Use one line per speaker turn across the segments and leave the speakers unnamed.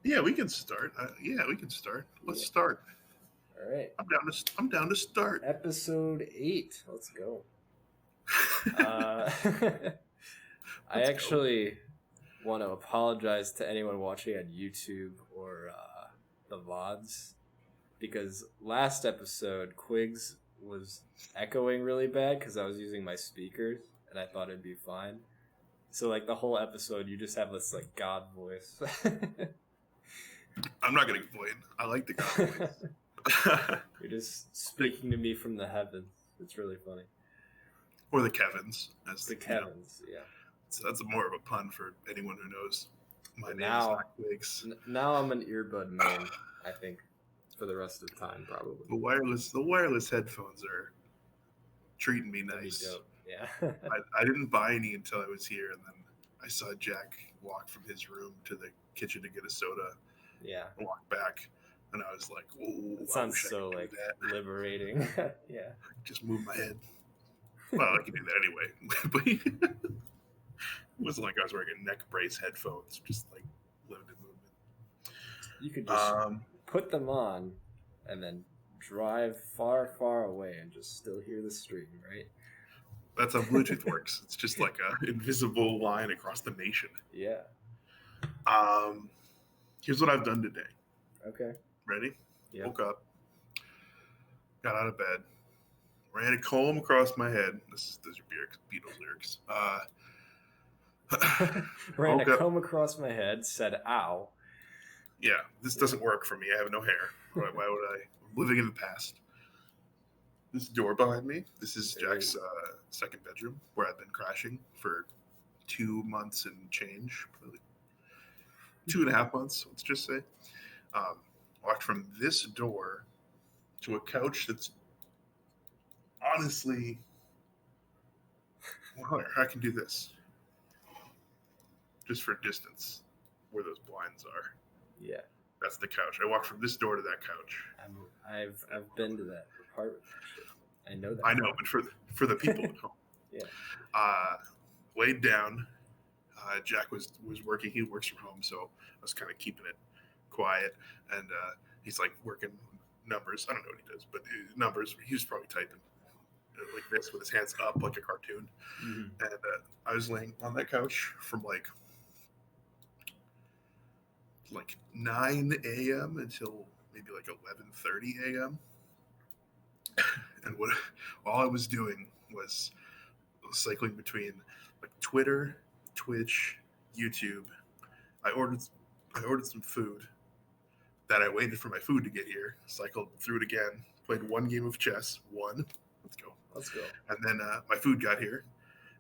Yeah, we can start. Yeah, we can start. Let's
Yeah.
start.
All right.
I'm down to start.
Episode 8. Let's go. Uh, I
Let's go.
actually want to apologize to anyone watching on YouTube or the VODs because last episode Quigs was echoing really bad because I was using my speakers and I thought it'd be fine. So like the whole episode, you just have this like God voice.
I'm not gonna complain. I like the God voice.
You're just speaking to me from the heavens. It's really funny.
Or the Kevins, as
The
you know.
Kevins, yeah.
So that's more of a pun for anyone who knows. My
But
name is not Wigs.
now I'm an earbud man. I think for the rest of the time, probably.
The wireless headphones are treating me
That'd be
nice.
dope. Yeah.
I didn't buy any until I was here, and then I saw Jack walk from his room to the kitchen to get a soda.
Yeah.
And walk back, and I was like, "Whoa!"
It sounds so like liberating. Yeah.
Just move my head. Well, I can do that anyway. But it wasn't like I was wearing a neck brace headphones, just like limited movement.
You could just put them on and then drive far, far away and just still hear the stream, right?
That's how Bluetooth works. It's just like an invisible line across the nation.
Yeah.
Here's what I've done today.
Okay.
Ready?
Yeah.
Woke up, got out of bed, ran a comb across my head. Those are Beatles lyrics.
Ran a comb across my head, said ow.
Yeah, this doesn't work for me. I have no hair. Why would I? I'm living in the past. This door behind me, this is Jack's second bedroom where I've been crashing for 2 months and change. Probably 2.5 months, let's just say. Walked from this door to a couch that's honestly, well, I can do this just for distance where those blinds are.
Yeah,
that's the couch. I walked from this door to that couch.
I've been to that apartment. I know that.
I know, but for the people at home.
Yeah.
Laid down. Jack was working. He works from home, so I was kind of keeping it quiet. And he's like working numbers. I don't know what he does, but numbers. He was probably typing like this with his hands up like a cartoon.
Mm-hmm.
And I was laying on that couch from like 9 a.m. until maybe like 11:30 a.m. And all I was doing was cycling between like Twitter, Twitch, YouTube. I ordered some food. That I waited for my food to get here. Cycled through it again. Played one game of chess. Won. Let's go. And then my food got here.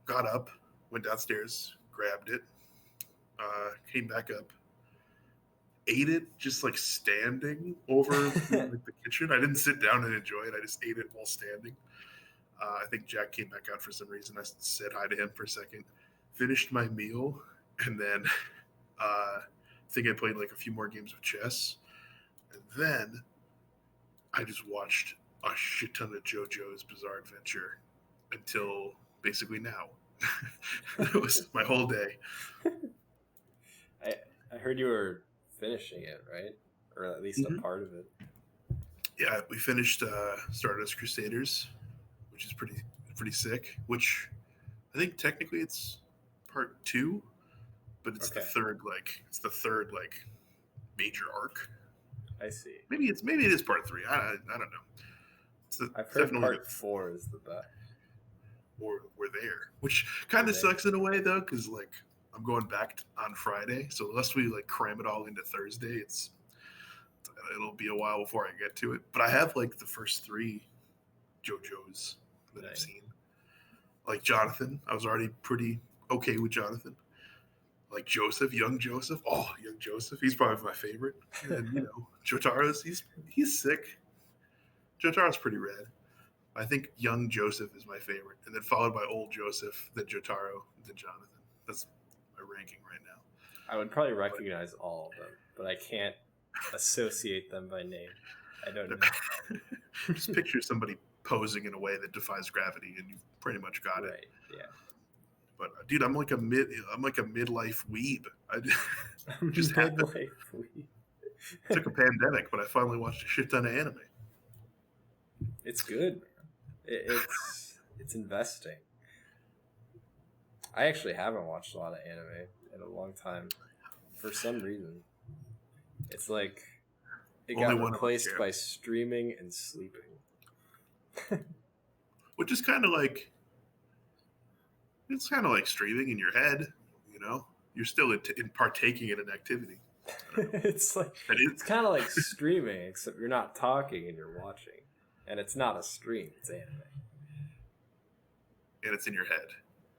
Got up. Went downstairs. Grabbed it. Came back up. Ate it just like standing over like the kitchen. I didn't sit down and enjoy it. I just ate it while standing. I think Jack came back out for some reason. I said hi to him for a second. Finished my meal, and then I think I played like a few more games of chess. And then I just watched a shit ton of JoJo's Bizarre Adventure until basically now. That was my whole day.
I heard you were finishing it, right? Or at least a part of it.
Yeah, we finished Stardust Crusaders, which is pretty sick. Which I think technically it's part 2, but it's the third major arc.
I see.
Maybe it is part 3. I don't know.
I've heard part 4 is the best.
Or we're there, which kind of sucks in a way though, because like I'm going back on Friday, so unless we like cram it all into Thursday, it'll be a while before I get to it. But I have like the first 3 JoJo's that I've seen. Like Jonathan, I was already pretty okay with Jonathan. Like Joseph, young Joseph. Oh, young Joseph. He's probably my favorite. And Jotaro's he's sick. Jotaro's pretty rad. I think young Joseph is my favorite, and then followed by old Joseph, then Jotaro, then Jonathan. That's my ranking right now.
I would probably recognize all of them, but I can't associate them by name. I don't know.
Just picture somebody posing in a way that defies gravity, and you've pretty much got it.
Right. Yeah.
But dude, I'm like a midlife weeb. I just
midlife weeb.
took a pandemic, but I finally watched a shit ton of anime.
It's good, man. It's investing. I actually haven't watched a lot of anime in a long time for some reason. It's like it
Only
got
one of us
replaced
can.
by streaming and sleeping.
Which is kind of like it's kind of like streaming in your head. You know, you're still in partaking in an activity.
It's like
And
it's kind of like streaming, except you're not talking and you're watching, and it's not a stream; it's anime,
and it's in your head.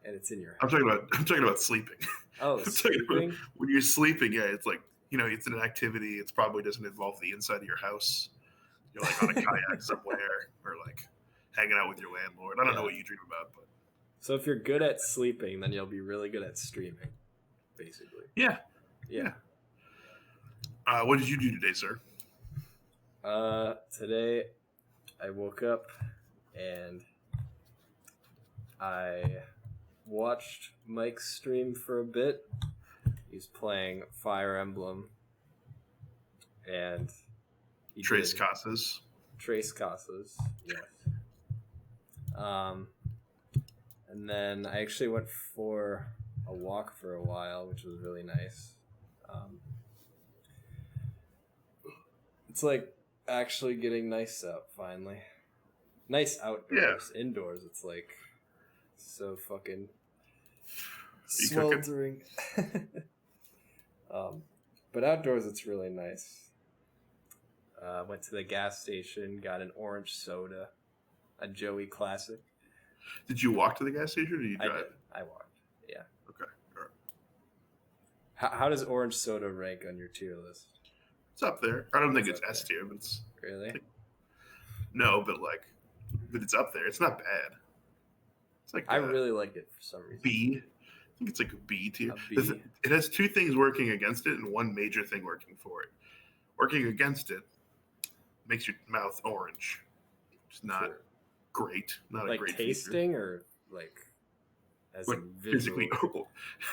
and it's in your head.
I'm talking about sleeping.
Oh,
I'm talking about
sleeping.
when you're sleeping. Yeah, it's like it's an activity. It's probably doesn't involve the inside of your house. You're like on a kayak somewhere, or like hanging out with your landlord. I don't know what you dream about, but
So if you're good at sleeping, then you'll be really good at streaming, basically.
yeah. What did you do today, sir?
Today I woke up and I watched Mike stream for a bit. He's playing Fire Emblem, and he
Trace
did
Casas.
Trace Casas, yes. And then I actually went for a walk for a while, which was really nice. It's like actually getting nice out finally. Nice outdoors.
Yeah.
Indoors, it's like so fucking
You cooking?
sweltering. But outdoors, it's really nice. Went to the gas station, got an orange soda, a Joey Classic.
Did you walk to the gas station or did you drive?
I walked. Yeah.
Okay. All right.
How does orange soda rank on your tier list?
It's up there. I don't think
It's
it's
up
S tier, but it's
Really?
no, but it's up there. It's not bad. It's like
I really like it for some reason.
B. I think it's like a B tier.
A B.
It has two things working against it and one major thing working for it. Working against it makes your mouth orange. It's not
Sure.
great. Not
Like
a great
tasting or like as
Like
in visually?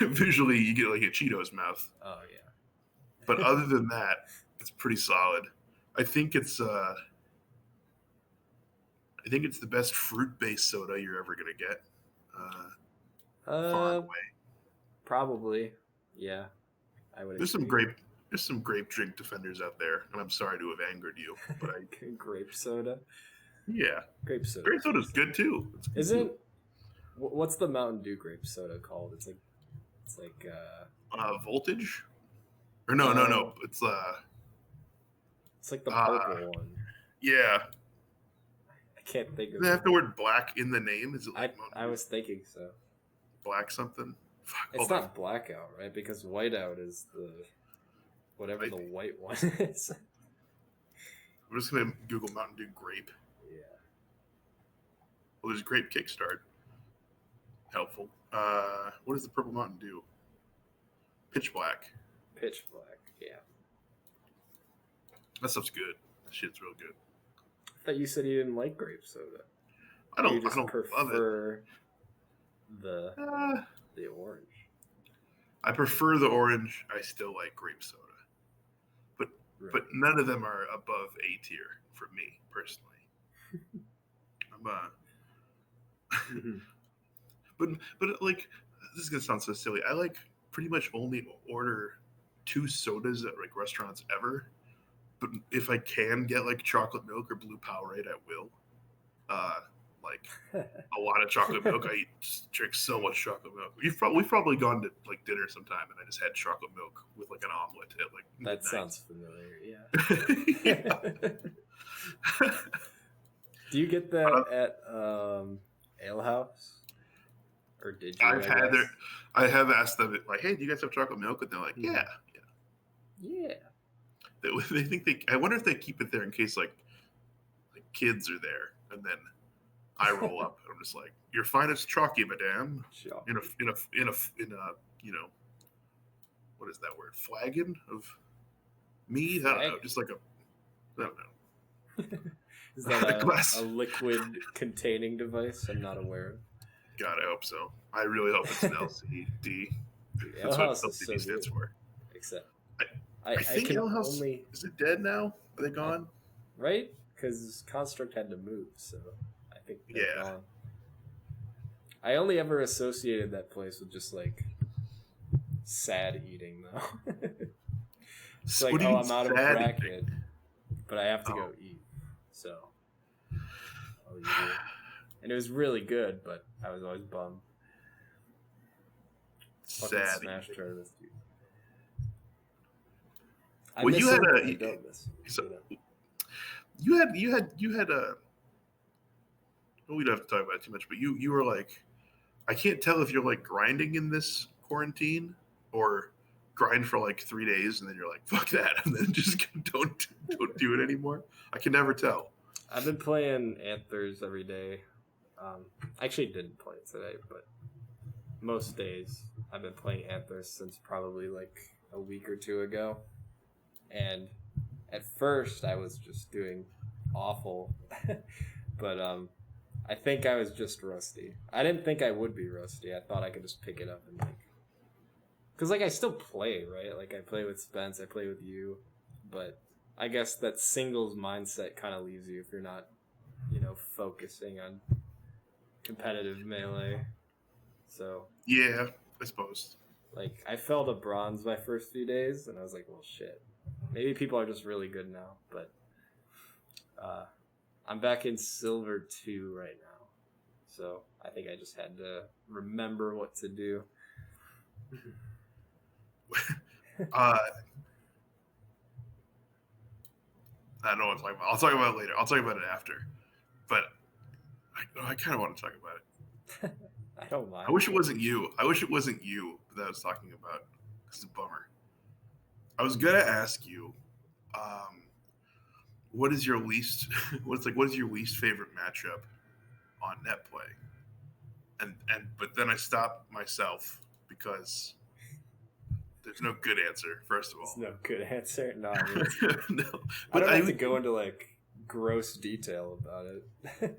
visually, you get like a Cheetos mouth.
Oh yeah.
But other than that, it's pretty solid. I think it's the best fruit-based soda you're ever gonna get. Far and away.
Probably. Yeah. I would.
There's some grape drink defenders out there, and I'm sorry to have angered you, but
grape soda.
Yeah,
Grape soda.
grape soda's good too.
Isn't what's the Mountain Dew grape soda called? It's like
Voltage, or no, it's
it's like the purple one.
Yeah,
I can't think of
Does it
it.
have the word black in the name? Is it like
I was thinking so.
black something? Fuck,
It's not blackout, right? Because whiteout is the whatever the white one is.
I'm just gonna Google Mountain Dew grape.
Yeah.
Well, there's grape kickstart. Helpful. What is the purple Mountain Dew? Pitch black.
Pitch black. Yeah.
That stuff's good. That shit's real good.
I thought you said you didn't like grape soda.
I don't
prefer
love it.
the orange.
I prefer the orange. I still like grape soda, but none of them are above A tier for me personally. I'm but like this is gonna sound so silly. I like pretty much only order 2 sodas at like restaurants ever. But if I can get like chocolate milk or blue Powerade, I will. Like a lot of chocolate milk. I drink so much chocolate milk. We've probably gone to like dinner sometime, and I just had chocolate milk with like an omelet at like midnight.
That sounds familiar. Yeah. Do you get that at Ale House? Or did you?
I have asked them like, "Hey, do you guys have chocolate milk?" And they're like, "Yeah." They think I wonder if they keep it there in case like kids are there, and then I roll up and I'm just like, "Your finest chalky, madame." In a what is that word? Flagon of mead? I don't know. Just like I don't know.
Is that a liquid containing device? I'm not aware of.
God, I hope so. I really hope it's an LCD. That's what LCD stands for.
Except
I
I
think
can
Ale House
only
is it dead now? Are they
I,
gone?
right because Construct had to move, so I think they're
Yeah.
gone. I only ever associated that place with just like sad eating though. It's like,
What do you
oh,
mean
I'm out of
sad eating?
bracket, but I have to
Oh,
go eat, so I'll eat here. And it was really good, but I was always bummed. Fucking
sad
Smash
eating.
tournaments, dude. I
Well, you
miss
had
them, but I
a
don't miss them.
so
You know.
you had a. Well, we don't have to talk about it too much, but you were like, I can't tell if you're like grinding in this quarantine or grind for like 3 days and then you're like, fuck that, and then just don't do it anymore. I can never tell.
I've been playing Anthers every day. I actually didn't play today, but most days I've been playing Anthers since probably like a week or two ago. And at first I was just doing awful, but I think I was just rusty. I didn't think I would be rusty. I thought I could just pick it up and like, because like I still play, right? Like I play with Spence, I play with you, but I guess that singles mindset kind of leaves you if you're not, focusing on competitive melee. So
Yeah, I suppose.
like I fell to bronze my first few days, and I was like, well, shit. Maybe people are just really good now, but uh, I'm back in silver 2 right now. So I think I just had to remember what to do.
Uh, I don't know what I'm talking about. I'll talk about it later. I'll talk about it after. But I kind of want to talk about it.
I don't mind.
I wish it wasn't you. I wish it wasn't you that I was talking about. It's a bummer. I was gonna ask you, um, what is your least? What is your least favorite matchup on net play? But then I stopped myself because there's no good answer. First of
It's
all,
no good answer. No, I mean,
no.
I
But
don't have to go into like gross detail about it.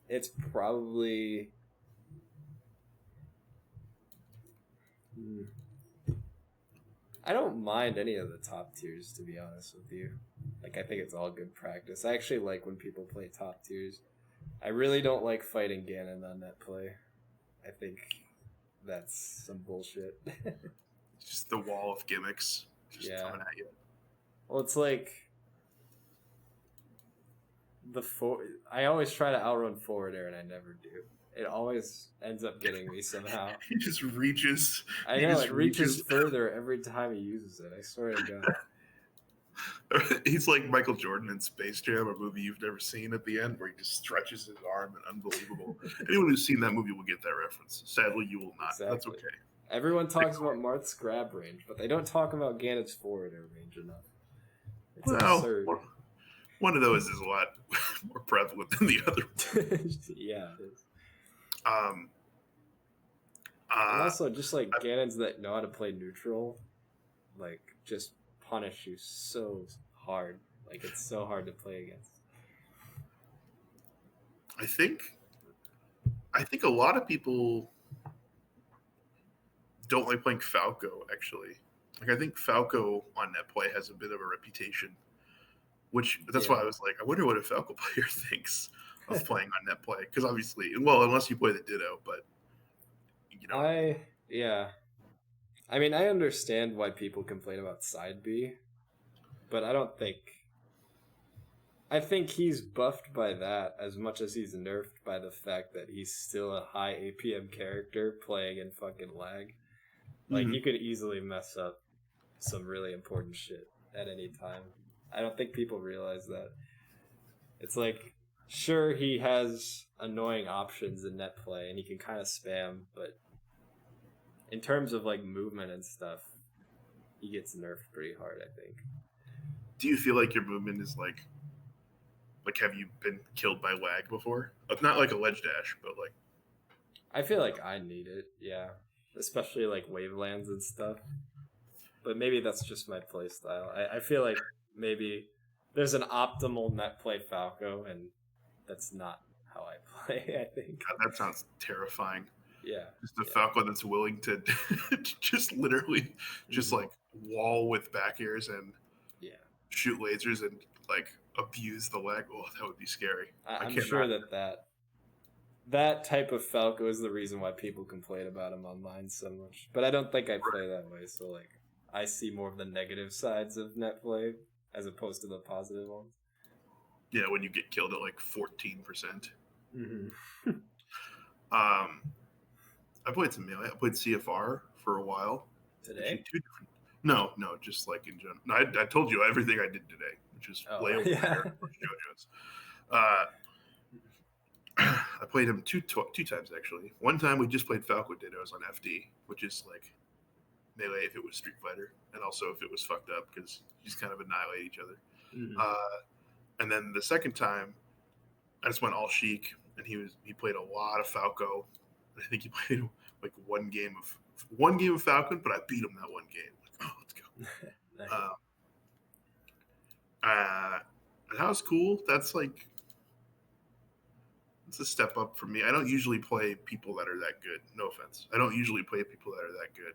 It's probably. I don't mind any of the top tiers, to be honest with you. Like, I think it's all good practice. I actually like when people play top tiers. I really don't like fighting Ganon on net play. I think that's some bullshit.
just the wall of gimmicks just
Yeah.
coming at you.
Well, it's like I always try to outrun forward air and I never do. It always ends up getting me somehow.
He just reaches.
I know it reaches further every time he uses it. I swear to God.
He's like Michael Jordan in Space Jam, a movie you've never seen at the end, where he just stretches his arm and unbelievable. Anyone who's seen that movie will get that reference. Sadly, you will not.
Exactly.
That's okay.
Everyone talks about Marth's grab range, but they don't talk about Ganon's forward air range enough. It's absurd.
One of those is a lot more prevalent than the other.
Yeah, it is.
And
also, just like Ganons that know how to play neutral, like just punish you so hard. Like it's so hard to play against.
I think a lot of people don't like playing Falco. Actually, like I think Falco on net play has a bit of a reputation, which that's why I was like, I wonder what a Falco player thinks of playing on net play, because obviously, well, unless you play the Ditto, but
I mean, I understand why people complain about side B, but I don't think. I think he's buffed by that as much as he's nerfed by the fact that he's still a high APM character playing in fucking lag. Like, you could easily mess up some really important shit at any time. I don't think people realize that. It's like, sure, he has annoying options in net play and he can kind of spam, but in terms of like movement and stuff, he gets nerfed pretty hard, I think.
Do you feel like your movement is like have you been killed by lag before? Not like a ledge dash, but like.
I feel like I need it, yeah. Especially like wavelands and stuff. But maybe that's just my playstyle. I feel like maybe there's an optimal net play Falco, and that's not how I play, I think.
God, that sounds terrifying.
Yeah.
Just a Falco that's willing to just literally just like wall with back airs and
Yeah,
shoot lasers and like abuse the leg. Oh, that would be scary. I
I'm sure
cannot.
that type of Falco is the reason why people complain about him online so much. But I don't think I play that way, so like I see more of the negative sides of net play as opposed to the positive ones.
Yeah, when you get killed at like 14%.
Mm-hmm.
Um, I played some melee. I played CFR for a while.
Today?
Two different. No, no, just like in general. No, I told you everything I did today, which is
Oh
lay over
yeah.
there or JoJo's. Uh, I played him two times actually. One time we just played Falco Dittos on FD, which is like melee if it was Street Fighter, and also if it was fucked up because you just kind of annihilate each other.
Mm-hmm.
And then the second time, I just went all Sheik, and he played a lot of Falco. I think he played like one game of Falcon, but I beat him that one game. Like, oh, let's go.
Nice.
And that was cool. That's like it's a step up for me. I don't usually play people that are that good. No offense. I don't usually play people that are that good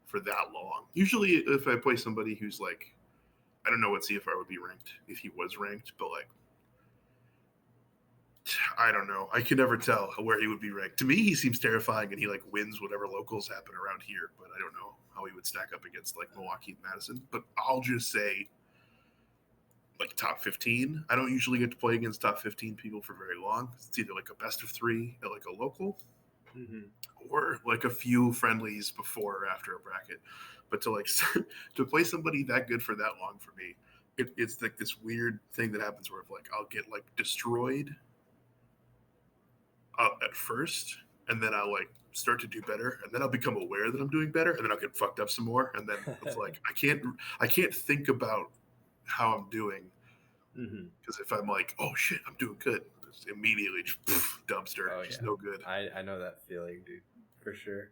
for that long. Usually, if I play somebody who's like, I don't know what CFR would be ranked if he was ranked, but like, I don't know. I can never tell where he would be ranked. To me, he seems terrifying, and he like wins whatever locals happen around here. But I don't know how he would stack up against like Milwaukee and Madison. But I'll just say like top 15. I don't usually get to play against top 15 people for very long. It's either like a best of 3 at like a local
Mm-hmm.
or like a few friendlies before or after a bracket. But to like to play somebody that good for that long for me, it's like this weird thing that happens where like I'll get like destroyed at first, and then I'll like start to do better, and then I'll become aware that I'm doing better, and then I'll get fucked up some more, and then it's like I can't think about how I'm doing because if I'm like, oh shit, I'm doing good, it's immediately just dumpster,
Oh
just
yeah.
no good.
I know that feeling, dude, for sure.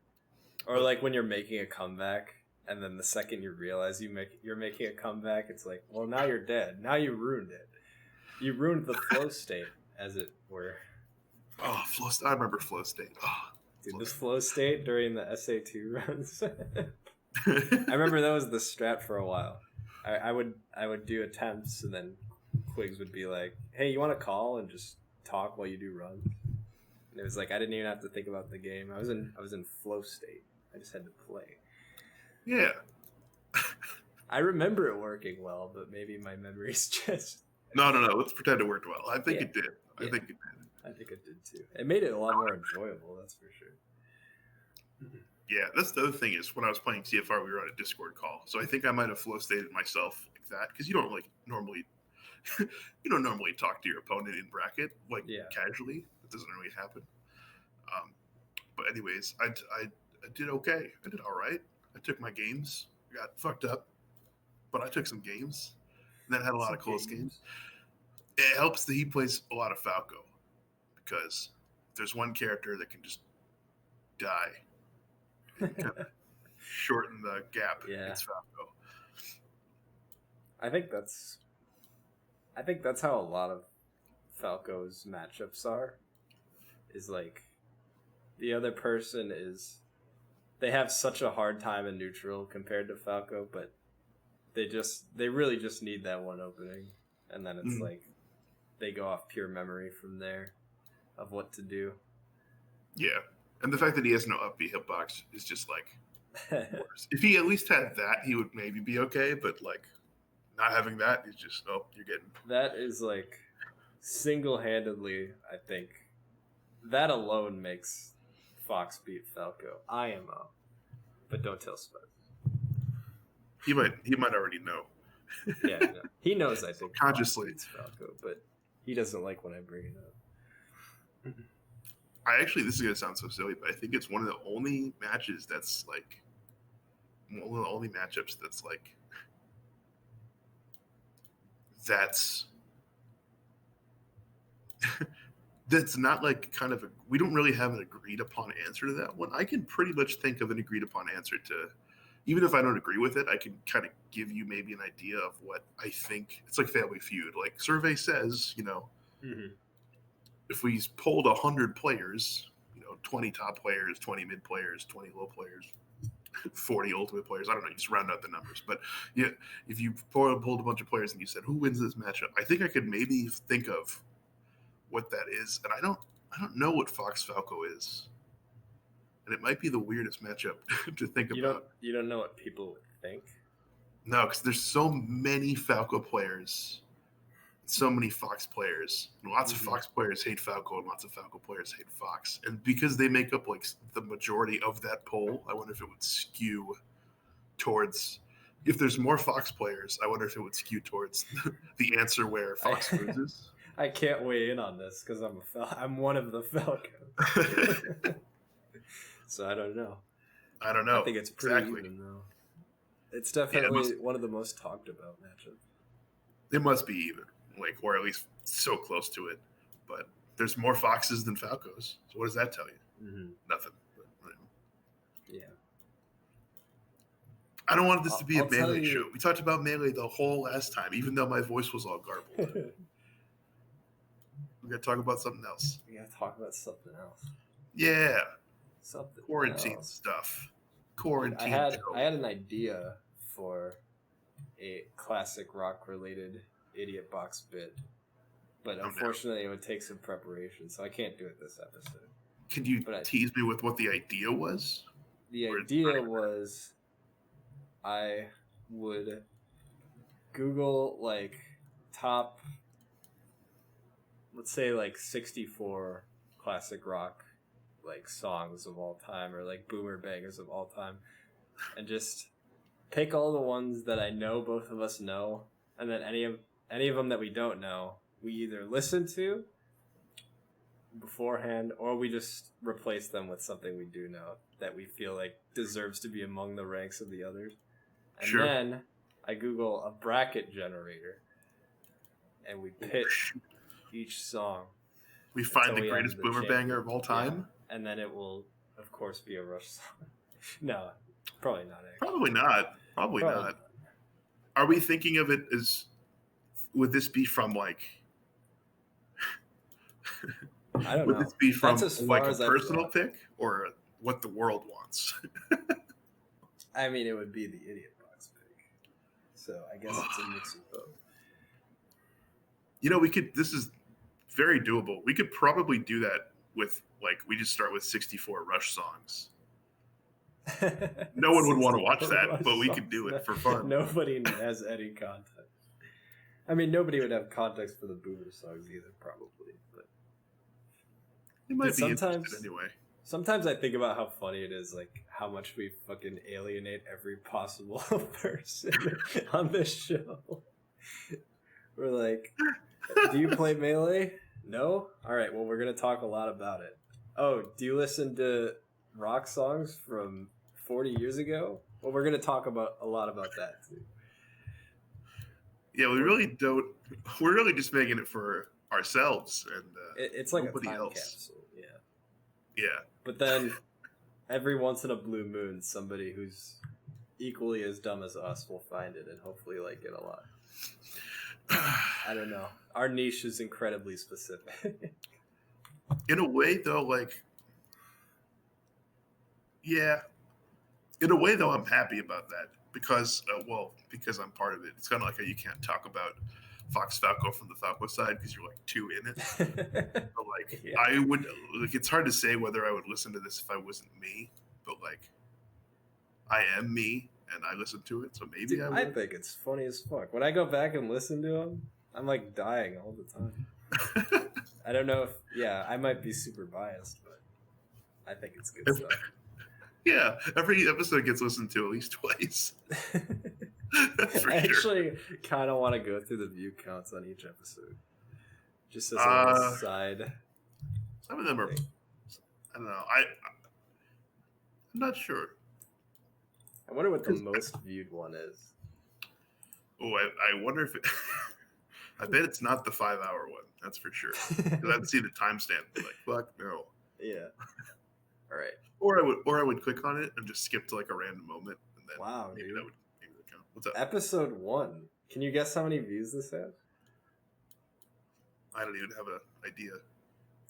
Or
But
like when you're making a comeback, and then the second you realize you're making a comeback, it's like, well, now you're dead. Now you ruined it. You ruined the flow state, as it were.
oh, flow. I remember flow state. Oh,
Dude,
flow
this flow state during the SA2 runs. I
state.
remember that was the strat for a while. I would do attempts, and then Quigs would be like, "Hey, you want to call and just talk while you do runs?" And it was like I didn't even have to think about the game. I was in flow state. I just had to play.
Yeah.
I remember it working well, but maybe my memory's just
No, no, no. Let's pretend it worked well. I think
yeah,
it did. I
yeah.
think it did.
I think it did too. It made it a lot more enjoyable. That's for sure.
Yeah, that's the other thing is when I was playing CFR, we were on a Discord call, so I think I might have flow stated myself like that because you don't like normally, you don't normally talk to your opponent in bracket like
Yeah.
casually. It doesn't really happen. Um, but anyways, I did okay. I did all right. I took my games. I got fucked up, but I took some games. And then had a lot of close games. It helps that he plays a lot of Falco because there's one character that can just die and kind of shorten the gap.
Yeah.
It's Falco.
I think that's how a lot of Falco's matchups are. Is like the other person is they have such a hard time in neutral compared to Falco, but they really just need that one opening, and then it's like they go off pure memory from there of what to do.
Yeah, and the fact that he has no up B hitbox is just like worse. If he at least had that, he would maybe be okay. But like not having that is just you're getting
That is like single-handedly, I think that alone makes Fox beat Falco. IMO, but don't tell Spud.
he might already know.
Yeah, no. He knows. I think
Consciously,
it's Falco, but he doesn't like when I bring it up.
I actually this is gonna sound so silly, but I think it's one of the only matches that's like one of the only matchups that's like that's that's not like kind of we don't really have an agreed upon answer to that one. I can pretty much think of an agreed upon answer to even if I don't agree with it, I can kind of give you maybe an idea of what I think. It's like Family Feud. Like survey says, if we polled 100 players, 20 top players, 20 mid players, 20 low players, 40 ultimate players. I don't know. You just round out the numbers. But yeah, if you pulled a bunch of players and you said who wins this matchup, I think I could maybe think of what that is. And I don't know what Fox Falco is, and it might be the weirdest matchup to think about.
You don't know what people would think.
No, because there's so many Falco players, so many Fox players. And lots of Fox players hate Falco, and lots of Falco players hate Fox. And because they make up like the majority of that poll, I wonder if it would skew towards. If there's more Fox players, I wonder if it would skew towards the answer where Fox loses.
I can't weigh in on this because I'm one of the Falcons. So I don't know.
I don't know.
I think it's pretty even though. It's definitely one of the most talked about matchups.
It must be even, like, or at least so close to it. But there's more Foxes than Falcos. So what does that tell you?
Mm-hmm.
Nothing. But,
yeah.
I don't want this to be a Melee show. We talked about Melee the whole last time, even though my voice was all garbled. We got to talk about something else.
We got to talk about something else.
Yeah.
Something
quarantine
else.
Stuff. Quarantine.
I had an idea for a classic rock related idiot box bit, but unfortunately it would take some preparation, so I can't do it this episode.
Can you tease me with what the idea was?
The idea was I would Google like top, let's say like 64 classic rock like songs of all time, or like boomer bangers of all time, and just pick all the ones that I know both of us know, and then any of them that we don't know, we either listen to beforehand or we just replace them with something we do know that we feel like deserves to be among the ranks of the others. And then I Google a bracket generator and we pit each song.
We find the greatest boomer banger of all time.
Yeah. And then it will, of course, be a Rush song. No, probably not. Actually.
Probably not. Are we thinking of it as? Would this be from like?
I don't know.
Would this be from like a personal pick or what the world wants?
I mean, it would be the idiot box pick. So I guess it's a mix of both.
You know, we could. This is very doable. We could probably do that with like we just start with 64 Rush songs. No one would want to watch that, but we could do it for fun.
Nobody has any context. I mean, nobody would have context for the boomer songs either, probably. But
it might be interesting anyway.
Sometimes I think about how funny it is, like how much we fucking alienate every possible person on this show. We're like, do you play Melee? No? All right, well, we're going to talk a lot about it. Oh, do you listen to rock songs from 40 years ago? Well, we're going to talk about a lot about that, too.
Yeah, we really don't. We're really just making it for ourselves. And
it's like a time capsule, yeah.
Yeah.
But then, every once in a blue moon, somebody who's equally as dumb as us will find it and hopefully like it a lot. I don't know. Our niche is incredibly specific.
In a way, though, like, yeah. In a way, though, I'm happy about that because I'm part of it. It's kind of like how you can't talk about Fox Falco from the Falco side because you're like too in it. But like, yeah. I would like. It's hard to say whether I would listen to this if I wasn't me, but like, I am me. And I listen to it, so maybe I would.
I think it's funny as fuck. When I go back and listen to them, I'm like dying all the time. I don't know if, I might be super biased, but I think it's good stuff.
Yeah, every episode gets listened to at least twice.
I actually kind of want to go through the view counts on each episode. Just as a side.
Some of them are, I don't know. I'm not sure.
I wonder what the most viewed one is.
Oh, I wonder if it... I bet it's not the 5-hour one. That's for sure. Because I'd see the timestamp. Like, fuck no.
Yeah. All right.
Or I would click on it and just skip to like a random moment, and then maybe
dude.
That would count. What's up?
Episode 1. Can you guess how many views this has?
I don't even have an idea.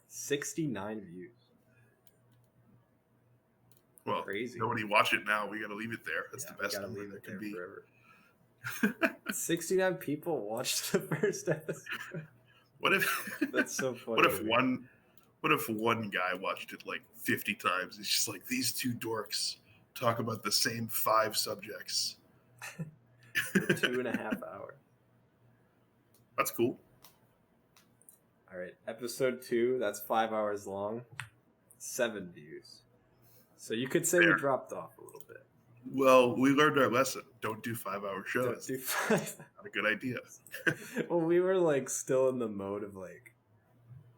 69 views.
Well,
Crazy.
nobody watched it now. We got to leave it there. That's the best
gotta
number
leave
that
it
can
there
be.
forever. 69 people watched the first episode.
What if
That's so funny?
What if one guy watched it like 50 times? It's just like these two dorks talk about the same 5 subjects
for 2.5 hours.
That's cool.
All right, episode 2. That's 5 hours long. 7 views. So you could say we dropped off a little bit.
Well, we learned our lesson. Don't do 5-hour shows.
Don't do 5.
Not a good idea.
Well, we were like still in the mode of like,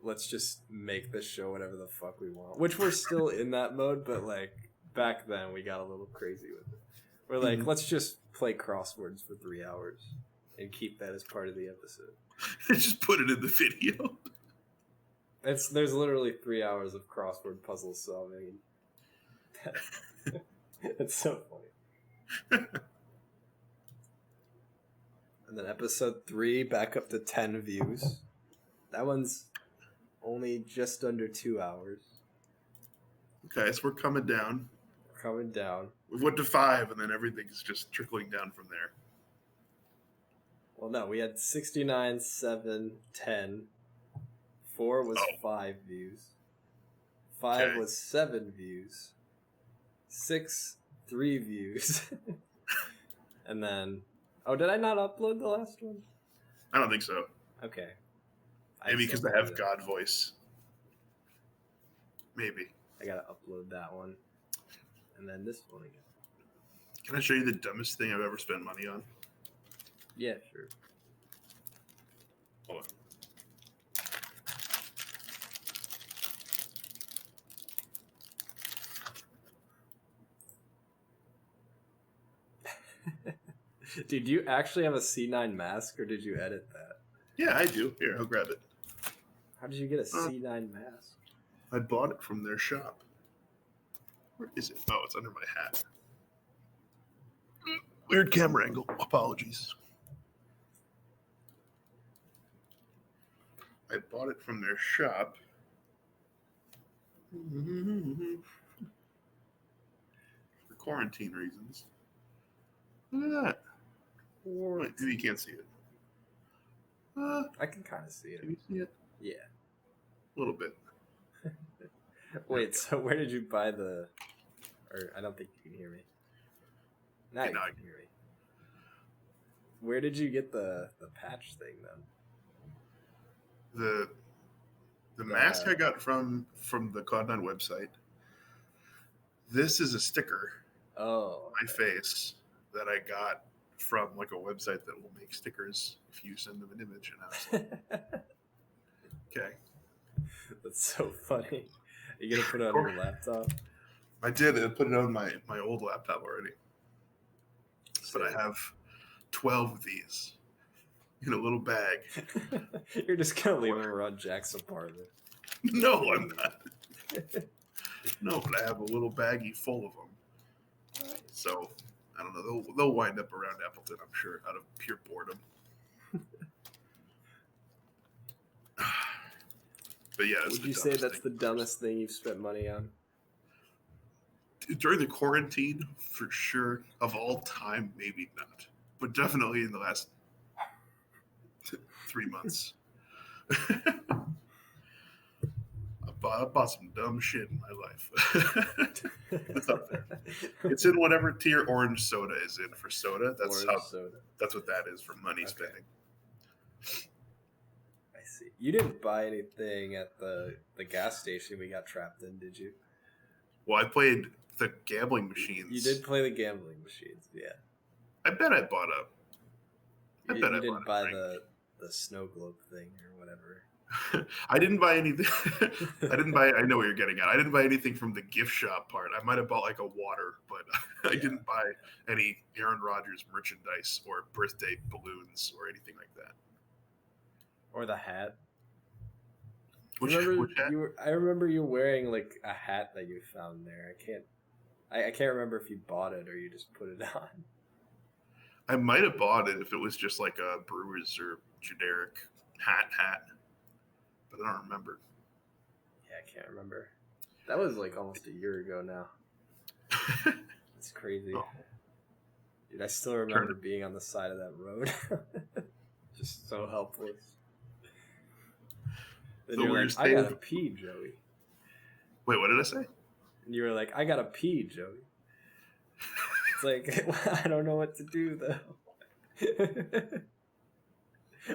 let's just make this show whatever the fuck we want. Which we're still in that mode, but like back then we got a little crazy with it. We're like, let's just play crosswords for 3 hours and keep that as part of the episode.
Just put it in the video.
There's literally 3 hours of crossword puzzle solving. It's so funny. And then episode 3 back up to 10 views. That one's only just under 2 hours.
Okay, so we're coming down. We went to 5, and then everything's just trickling down from there.
Well, no, we had 69, 7, 10. 4 was 5 views. 5 was 7 views. 6, 3 views. And then... Oh, did I not upload the last one?
I don't think so.
Okay.
Maybe because I have God voice. Maybe.
I gotta upload that one. And then this one again.
Can I show you the dumbest thing I've ever spent money on?
Yeah, sure.
Hold on.
Dude, do you actually have a C9 mask, or did you edit that?
Yeah, I do. Here, I'll grab it.
How did you get a C9 mask?
I bought it from their shop. Where is it? Oh, it's under my hat. Weird camera angle. Apologies. I bought it from their shop. For quarantine reasons. Look at that. Wait, maybe you can't see it.
I can kind of see it.
Can you see it?
Yeah.
A little bit.
Wait, so where did you buy the... Or, I don't think you can hear me. Now you can hear me. Where did you get the patch thing, then?
The mask I got from the Cloud9 website. This is a sticker.
Oh.
My face that I got from like a website that will make stickers if you send them an image. And I was like, okay.
That's so funny. Are you gonna put it on your laptop?
I did. I put it on my old laptop already. But I have 12 of these in a little bag.
You're just gonna leave them around Jack's apartment.
No, I'm not. No, but I have a little baggie full of them. So I don't know. They'll wind up around Appleton, I'm sure, out of pure boredom. But yeah,
would you say that's the dumbest thing you've spent money on?
During the quarantine, for sure. Of all time, maybe not, but definitely in the last 3 months. I bought some dumb shit in my life. It's up there. It's in whatever tier orange soda is in for soda. That's what that is for money spending.
I see. You didn't buy anything at the gas station we got trapped in, did you?
Well, I played the gambling machines.
You did play the gambling machines, yeah.
I bet I bought a...
You didn't buy the snow globe thing or whatever.
I didn't buy anything. I know what you're getting at. I didn't buy anything from the gift shop part. I might have bought like a water, but I didn't buy any Aaron Rodgers merchandise or birthday balloons or anything like that.
Or the hat.
Which hat?
I remember you wearing like a hat that you found there. I can't remember if you bought it or you just put it on.
I might have bought it if it was just like a Brewers or generic hat. But I don't remember.
Yeah, I can't remember. That was like almost a year ago now. It's crazy.
Oh,
Dude, I still remember being on the side of that road. Just so helpless. Then
so
you're
we were
like, I gotta
staying.
pee, Joey.
Wait, what did I say?
And you were like, I gotta pee, Joey. It's like, I don't know what to do, though.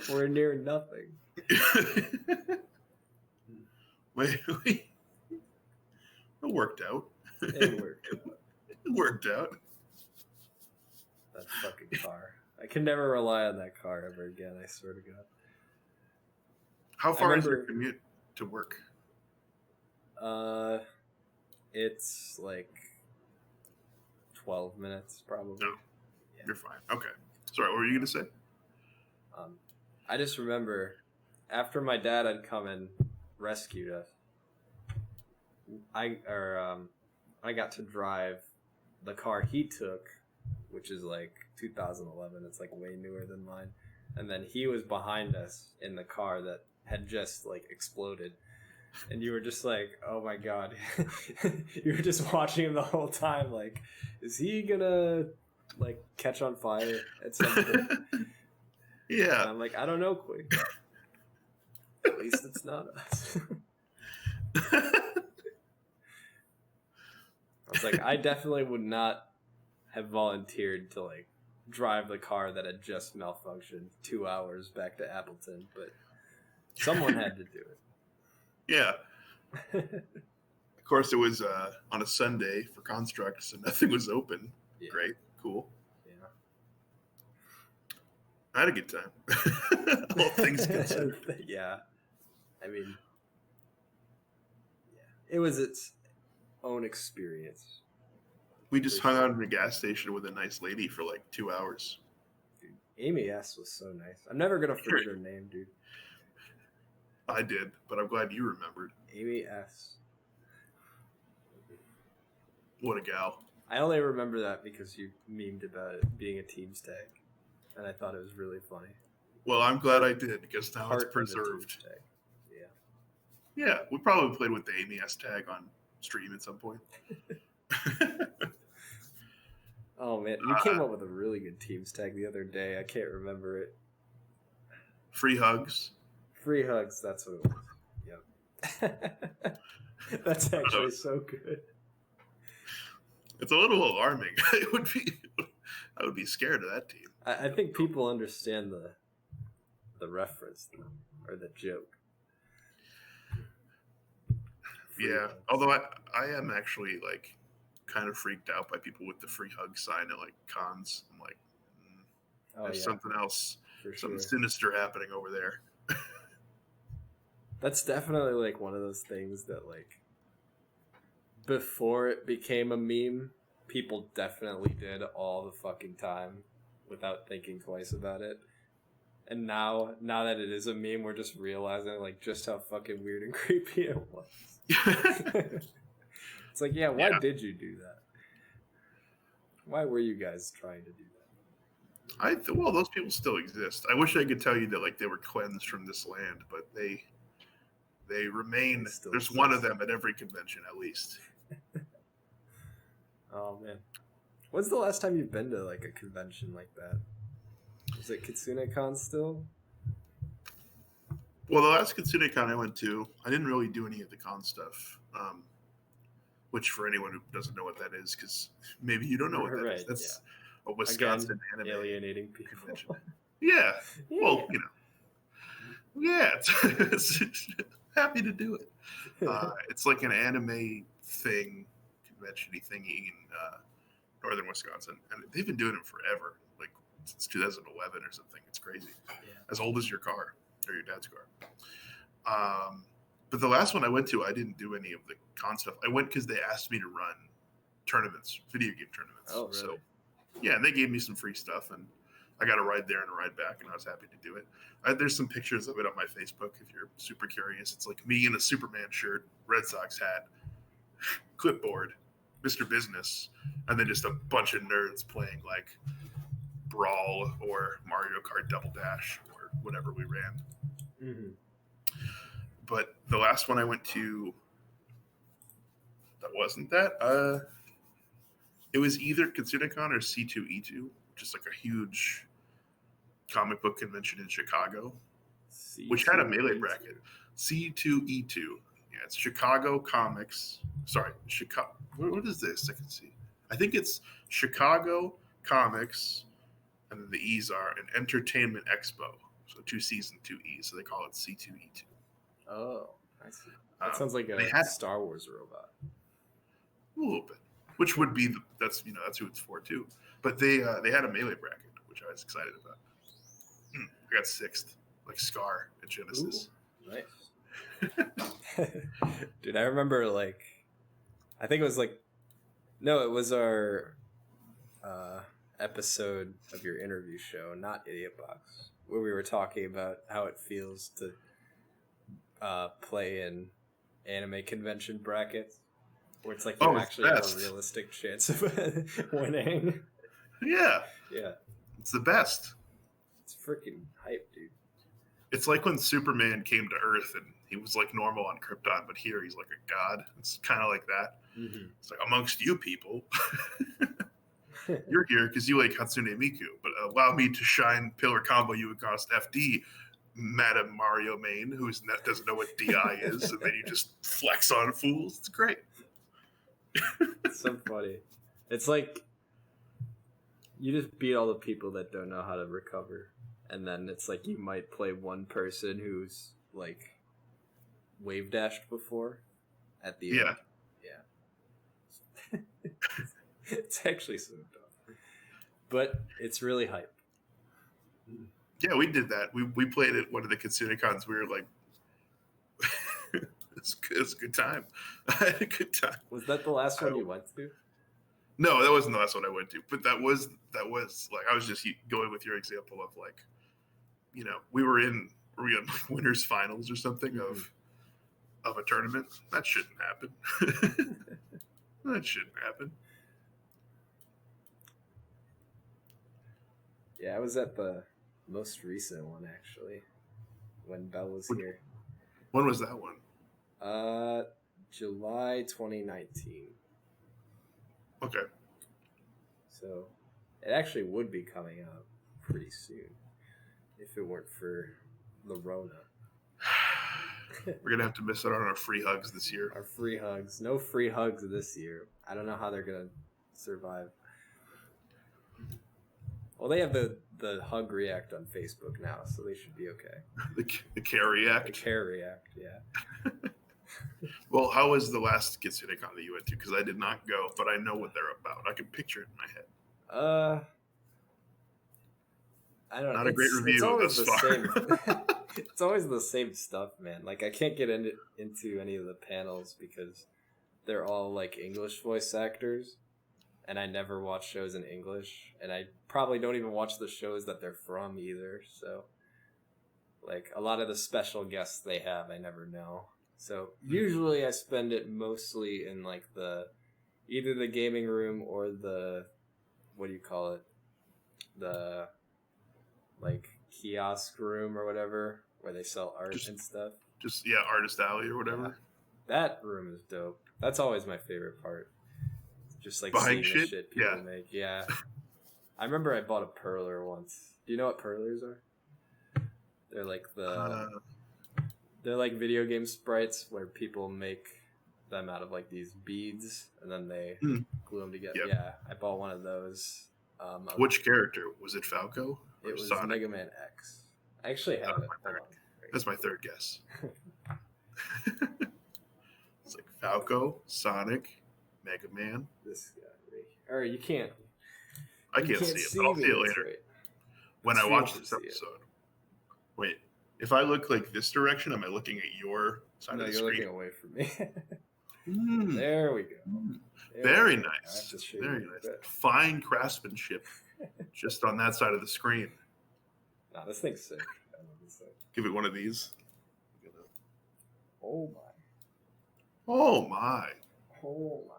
We're near nothing.
wait, it worked out.
It worked out.
It worked out.
That fucking car. I can never rely on that car ever again, I swear to God.
How far is your commute to work?
It's like 12 minutes, probably.
No, yeah. You're fine. Okay. Sorry, what were you going to say?
I just remember after my dad had come and rescued us, I got to drive the car he took, which is like 2011. It's like way newer than mine. And then he was behind us in the car that had just like exploded. And you were just like, oh my God. You were just watching him the whole time. Like, is he gonna like catch on fire at some point?
Yeah.
And I'm like, I don't know, Quig. At least it's not us. I was like, I definitely would not have volunteered to like drive the car that had just malfunctioned 2 hours back to Appleton, but someone had to do it.
Yeah. Of course, it was on a Sunday for Construct, so nothing was open. Yeah. Great. Cool. Yeah. I had a good time. All things considered.
Yeah. I mean, yeah. It was its own experience.
We just hung out in a gas station with a nice lady for like 2 hours.
Dude, Amy S. was so nice. I'm never going to forget her name, dude.
I did, but I'm glad you remembered.
Amy S.
What a gal.
I only remember that because you memed about it being a Teams tag, and I thought it was really funny.
Well, I'm glad I did, because now it's preserved.
Yeah.
Yeah, we probably played with the Amy S tag on stream at some point.
Oh, man. You came up with a really good Teams tag the other day. I can't remember it.
Free hugs.
Free hugs, that's what it was. Yep. That's actually so good.
It's a little alarming. I would be scared of that team.
I think people understand the reference or the joke.
Yeah, although I am actually like kind of freaked out by people with the free hug sign at like cons. I'm like, there's something else, something sinister happening over there.
That's definitely like one of those things that like before it became a meme, people definitely did all the fucking time without thinking twice about it. And now that it is a meme, we're just realizing like just how fucking weird and creepy it was. It's like, why did you do that? Why were you guys trying to do that?
Well, those people still exist. I wish I could tell you that like they were cleansed from this land, but they remain. There's exist. One of them at every convention, at least.
Oh man, when's the last time you've been to like a convention like that? Was it KitsuneCon still?
Well, the last KitsuneCon I went to, I didn't really do any of the con stuff. Which, for anyone who doesn't know what that is, because maybe you don't know what that is. That's a Wisconsin anime
alienating people.
Convention. Yeah. Well, you know. Yeah, it's happy to do it. It's like an anime convention-y thingy in northern Wisconsin, and they've been doing it forever, like since 2011 or something. It's crazy. Yeah. As old as your car or your dad's car. But the last one I went to, I didn't do any of the con stuff. I went because they asked me to run tournaments, video game tournaments.
Oh, really?
So, yeah, and they gave me some free stuff, and I got a ride there and a ride back, and I was happy to do it. There's some pictures of it on my Facebook if you're super curious. It's like me in a Superman shirt, Red Sox hat, clipboard, Mr. Business, and then just a bunch of nerds playing like Brawl or Mario Kart Double Dash or whatever we ran.
Mm-hmm.
But the last one I went to that wasn't that, It was either Kitsunecon or C2E2, which is like a huge comic book convention in Chicago, which had a melee
C2E2.
bracket. C2E2. Yeah, it's Chicago Comics. Sorry, Chicago. What is this? I can see. I think it's Chicago Comics, and then the E's are an Entertainment Expo. So 2 C's and 2 E's. So they call it C2E2.
Oh, I see. That sounds like
They
a
had
Star Wars robot.
a little bit, which would be that's who it's for too. But they had a melee bracket, which I was excited about. I got sixth, like Scar at Genesis.
Ooh, nice. Dude, I remember I think it was no, it was our episode of your interview show, not Idiot Box, where we were talking about how it feels to play in anime convention brackets, where it's like you actually have a realistic chance of winning.
Yeah.
Yeah.
It's the best.
It's freaking hype, dude.
It's like when Superman came to Earth and he was like normal on Krypton, but here he's like a god. It's kind of like that.
Mm-hmm.
It's like amongst you people, you're here because you like Hatsune Miku, but allow me to shine pillar combo you across FD, Madam Mario Main, who doesn't know what DI is, and then you just flex on fools. It's great.
It's so funny. It's like you just beat all the people that don't know how to recover, and then it's like you might play one person who's like wave dashed before at the end. Yeah. It's actually so dumb, but it's really hype.
Yeah, we did that. We played at one of the Kitsunecons. We were like, it's a good time. I had a good time.
Was that the last one you went to?
No, that wasn't the last one I went to. But that was like, I was just going with your example of like, we were in like winners finals or something of a tournament. That shouldn't happen. That shouldn't happen.
Yeah, I was at the most recent one actually, when Belle was here.
When was that one?
July 2019.
Okay.
So it actually would be coming out pretty soon if it weren't for the Rona.
We're gonna have to miss out on our free hugs this year.
Our free hugs. No free hugs this year. I don't know how they're gonna survive. Well, they have the hug react on Facebook now, so they should be okay.
The care react?
The care react, yeah.
Well, how was the last Kitsunecon that you went to? Because I did not go, but I know what they're about. I can picture it in my head.
I don't know.
Not a great review thus far.
It's always the same stuff, man. Like, I can't get into any of the panels because they're all, like, English voice actors. And I never watch shows in English. And I probably don't even watch the shows that they're from either. So, like, a lot of the special guests they have, I never know. So, usually I spend it mostly in, like, either the gaming room or the, what do you call it? The, like, kiosk room or whatever, where they sell art and stuff.
Yeah, Artist Alley or whatever.
Yeah. That room is dope. That's always my favorite part. Just like
buying
seeing the shit people make. Yeah. I remember I bought a perler once. Do you know what perlers are? They're like they're like video game sprites where people make them out of like these beads and then they glue them together. Yep. Yeah, I bought one of those.
Which character? Was it Falco?
It was Sonic? Mega Man X. I actually have it.
That's my third guess. It's like Falco, Sonic, Mega Man.
This guy. Or you can't.
I can't see it, but I'll see it later. Right. When I watch this episode. Wait, if I look like this direction, am I looking at your side of the screen?
No, you're looking away from me. There we go.
Very nice. Very nice. Fine craftsmanship just on that side of the screen.
Nah, this thing's sick. I love this thing.
Give it one of these.
Oh my.
Oh my.
Oh my.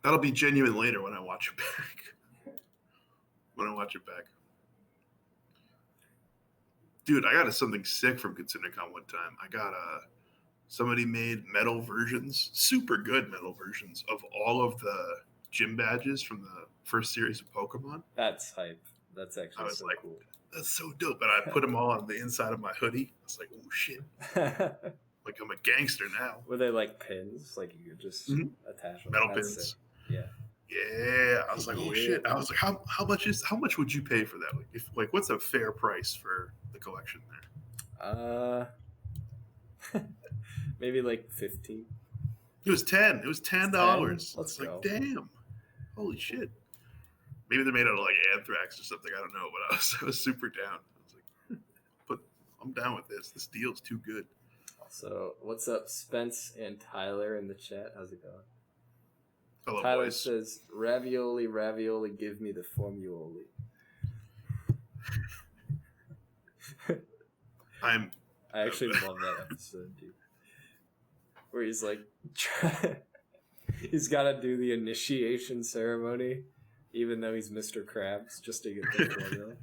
That'll be genuine later when I watch it back. Dude, I got something sick from Kitsunecon one time. I got somebody made metal versions, super good metal versions of all of the gym badges from the first series of Pokemon.
That's hype. That's
I
actually
was
so
like,
cool.
that's so dope. And I put them all on the inside of my hoodie. It's like, oh shit, like I'm a gangster now.
Were they like pins? Like you could just
Mhm.
attach them?
Metal
That's
pins.
sick. Yeah.
Yeah, I was like, oh
Yeah.
shit. I was like, how much would you pay for that? Like what's a fair price for the collection there?
Maybe like 15.
It was 10. It was $10.
10? Let's
It's
go.
like, damn, holy shit. Maybe they're made out of like anthrax or something. I don't know, but I was super down. I was like, but I'm down with this. This deal's too good.
So, what's up, Spence and Tyler in the chat? How's it going?
Hello,
Tyler
boys.
says, ravioli, ravioli, give me the formuoli. I actually love that episode, dude. Where he's like, he's got to do the initiation ceremony, even though he's Mr. Krabs, just to get the formula.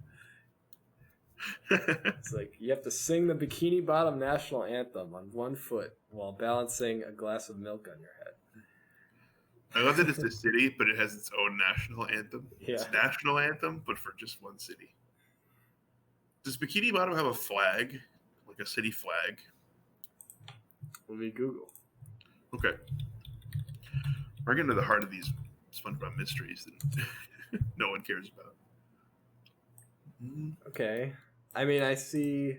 It's like, you have to sing the Bikini Bottom national anthem on one foot while balancing a glass of milk on your head.
I love that it's a city, but it has its own national anthem.
Yeah.
It's national anthem, but for just one city. Does Bikini Bottom have a flag, like a city flag?
Let me Google.
Okay. We're getting to the heart of these SpongeBob mysteries that no one cares about.
Okay. I mean, I see.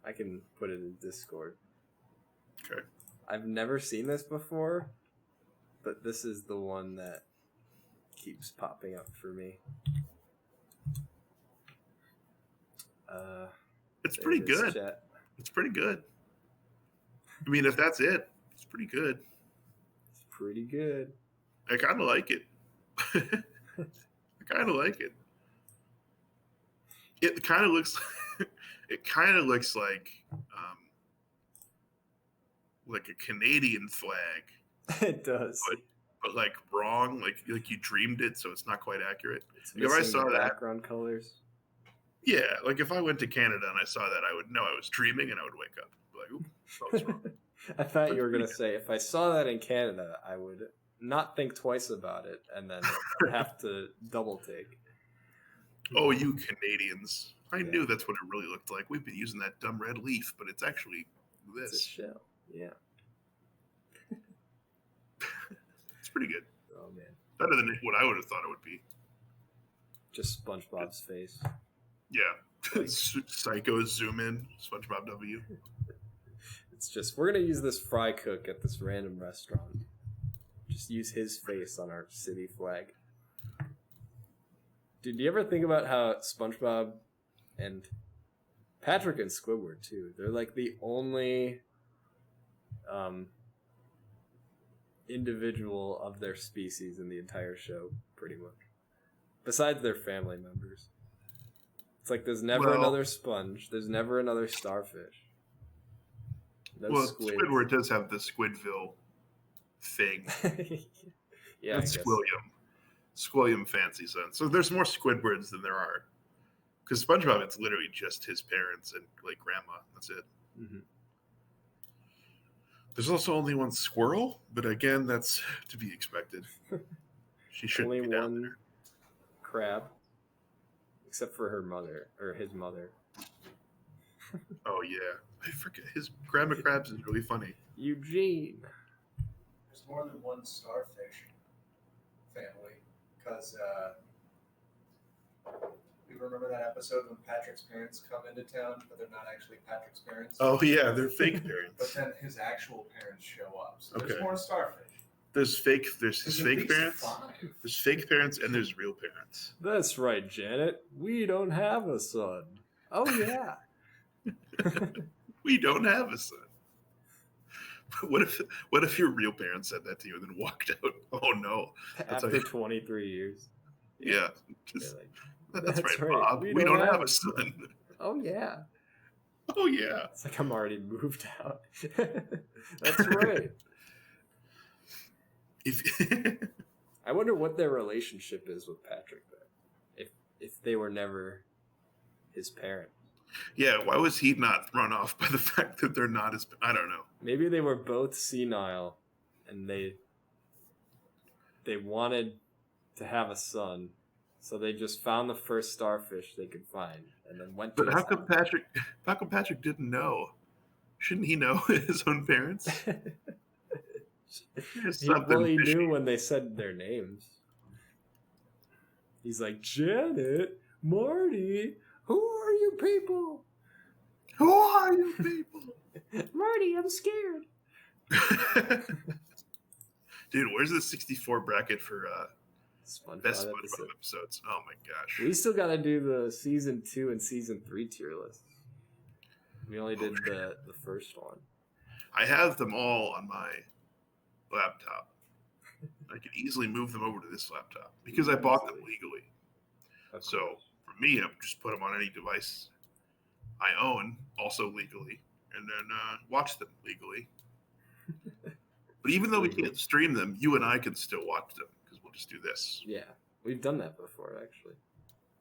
I can put it in Discord.
Okay.
I've never seen this before, but this is the one that keeps popping up for me.
It's pretty good.
Chat.
It's pretty good. I mean, if that's it, it's pretty good.
It's pretty good.
I kind of like it. I kind of like it. It kind of looks. It kind of looks like a Canadian flag.
It does,
but like wrong. Like you dreamed it, so it's not quite accurate.
It's
like if I saw
the background colors.
Yeah, like if I went to Canada and I saw that, I would know I was dreaming, and I would wake up like, "Ooh, that was wrong."
I thought you were gonna say if I saw that in Canada, I would not think twice about it and then have to double take.
Oh, you Canadians! I knew that's what it really looked like. We've been using that dumb red leaf, but it's actually this.
It's a shell. Yeah.
It's pretty good.
Oh man.
Better than what I would have thought it would be.
Just SpongeBob's face.
Yeah. Like, Psycho zoom in, SpongeBob W.
It's just, we're going to use this fry cook at this random restaurant. Just use his face on our city flag. Did you ever think about how SpongeBob and Patrick and Squidward, too, they're like the only individual of their species in the entire show, pretty much. Besides their family members. It's like there's never another sponge. There's never another starfish. No squids.
Squidward does have the Squidville thing.
Yeah,
That's Squilliam. Squilliam fancy son. So there's more Squidwards than there are. Because SpongeBob, it's literally just his parents and like grandma. That's it.
Mm-hmm.
There's also only one squirrel, but again, that's to be expected. She shouldn't
only
be down
one
there.
Crab. Except for her mother, or his mother.
Oh, yeah. I forget. His Grandma Krabs is really funny.
Eugene.
There's more than one starfish family. Because you remember that episode when Patrick's parents come into town, but they're not actually Patrick's parents?
Oh, yeah. They're fake parents.
But then his actual parents show up. So
Okay.
there's more starfish.
There's his fake parents.
5.
There's fake parents and there's real parents.
That's right, Janet. We don't have a son. Oh, yeah.
We don't have a son. But what if your real parents said that to you and then walked out? Oh, no.
After 23 years.
Yeah. That's right,
right,
Bob. We don't have a son.
Oh, yeah.
Oh, yeah.
It's like I'm already moved out. That's right. I wonder what their relationship is with Patrick, though. If they were never his parent.
Yeah, why was he not thrown off by the fact that they're not his... I don't know.
Maybe they were both senile, and they they wanted to have a son, so they just found the first starfish they could find, and then went to.
But how come Patrick didn't know? Shouldn't he know his own parents?
He knew when they said their names. He's like, Janet, Marty, who are you people?
Who are you people?
Marty, I'm scared.
Dude, where's the 64 bracket for best SpongeBob episodes? Oh my gosh.
We still got to do the season 2 and season 3 tier lists. We only did the first one.
I have them all on my laptop. I can easily move them over to this laptop because I bought them legally. So for me, I just put them on any device I own, also legally, and then watch them legally. But even though we can't stream them, you and I can still watch them because we'll just do this.
Yeah, we've done that before, actually.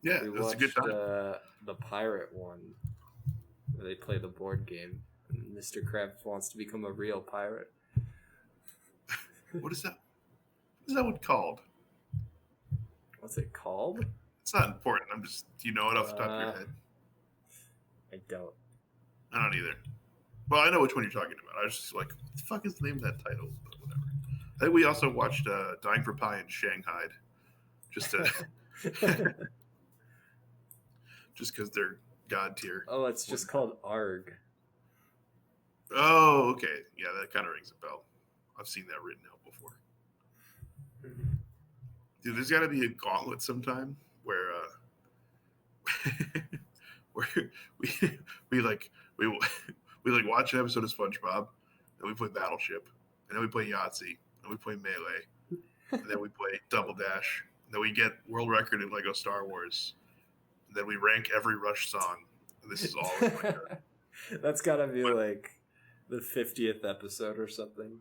Yeah, it was a good time.
The pirate one, where they play the board game, and Mr. Krabs wants to become a real pirate.
What is that? What is that one called?
What's it called?
It's not important. Do you know it off the top of your head?
I don't.
I don't either. Well, I know which one you're talking about. I was just like, what the fuck is the name of that title? But whatever. I think we also watched Dying for Pie in Shanghai. Just because they're god tier.
Oh, it's just called ARG.
Oh, okay. Yeah, that kind of rings a bell. I've seen that written out before. Dude, there's got to be a gauntlet sometime where where we watch an episode of SpongeBob, and we play Battleship, and then we play Yahtzee, and we play Melee, and then we play Double Dash, and then we get world record in Lego Star Wars, and then we rank every Rush song, and this is all in my turn.
That's gotta be like the 50th episode or something.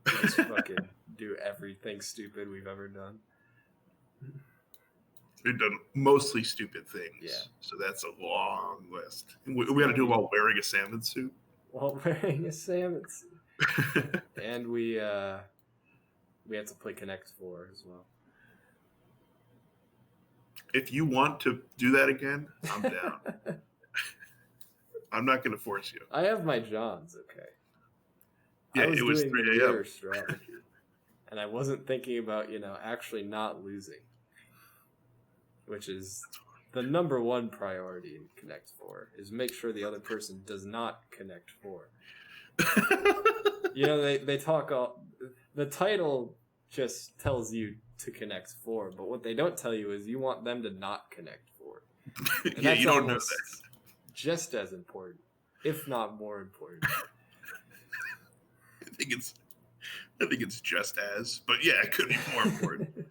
We just fucking do everything stupid we've ever done.
We've done mostly stupid things.
Yeah.
So that's a long list. We got to do it while wearing a salmon suit.
While wearing a salmon suit. And we have to play Connect 4 as well.
If you want to do that again, I'm down. I'm not going to force you.
I have my Johns, okay.
Yeah, it was 3 a.m.
strategy, and I wasn't thinking about, actually not losing, which is the number one priority in Connect 4, is make sure the other person does not Connect 4. They talk all... The title just tells you to Connect 4, but what they don't tell you is you want them to not Connect 4. And
yeah, you don't know that.
Just as important, if not more important.
I think it's just as, but yeah, it could be more important.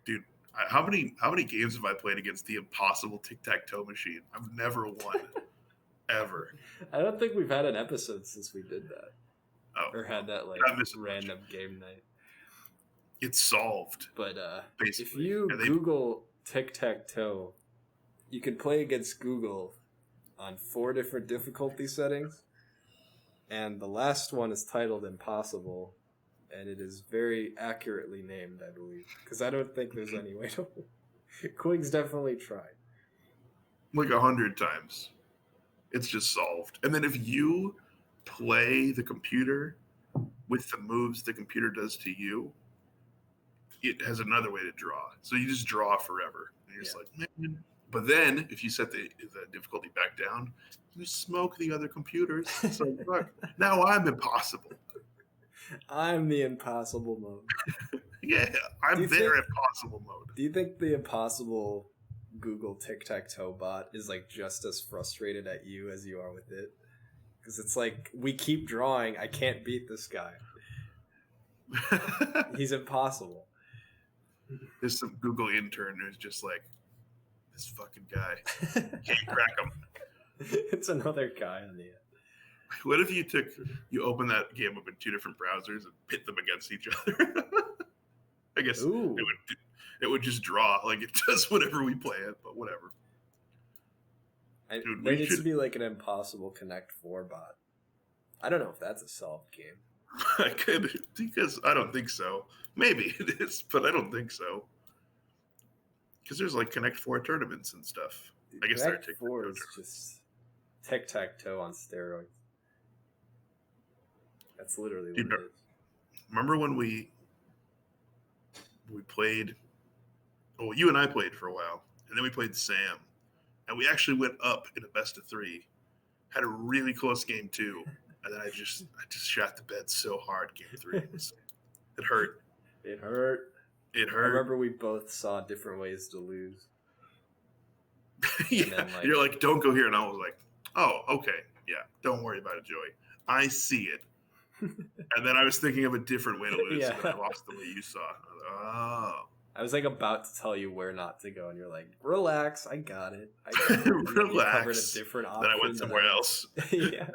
Dude, how many games have I played against the impossible tic-tac-toe machine? I've never won. Ever.
I don't think we've had an episode since we did that.
Oh,
or had that random game night.
It's solved.
But
basically.
If you Google tic-tac-toe, you can play against Google on 4 different difficulty settings. And the last one is titled Impossible, and it is very accurately named, I believe. Because I don't think there's any way to... Quigs definitely tried.
Like 100 times. It's just solved. And then if you play the computer with the moves the computer does to you, it has another way to draw. So you just draw forever. And you're just like, man. But then if you set the difficulty back down, you smoke the other computers. So look, now I'm impossible.
I'm the impossible mode.
Yeah, I'm there at possible mode.
Do you think the impossible Google tic-tac-toe bot is like just as frustrated at you as you are with it? Because it's like, we keep drawing, I can't beat this guy. He's impossible.
There's some Google intern who's just like, this fucking guy, can't crack him.
It's another guy on the end.
What if you open that game up in 2 different browsers and pit them against each other? I guess it would just draw like it does whenever we play it, but whatever.
Dude, there needs to be like an impossible Connect 4 bot. I don't know if that's a solved game.
I could, because I don't think so. Maybe it is, but I don't think so. Because there's like Connect Four tournaments and stuff.
Dude,
I guess they're
Connect 4 is just tic-tac-toe on steroids. That's literally what
Dude,
it is.
remember when we played? Well, you and I played for a while, and then we played Sam, and we actually went up in a best of 3. Had a really close game 2, and then I just shot the bed so hard. Game 3, it hurt.
It hurt.
It
I
hurt.
remember we both saw different ways to lose.
Yeah,
then, like-
you're like, don't go here, and I was like, oh, okay, yeah, don't worry about it, Joey. I see it. And then I was thinking of a different way to lose,
Yeah.
and I lost the way you saw. Oh.
I was like about to tell you where not to go, and you're like, "Relax, I got it." I got it. And then you
Relax.
covered a different option.
Then I went somewhere else.
Yeah,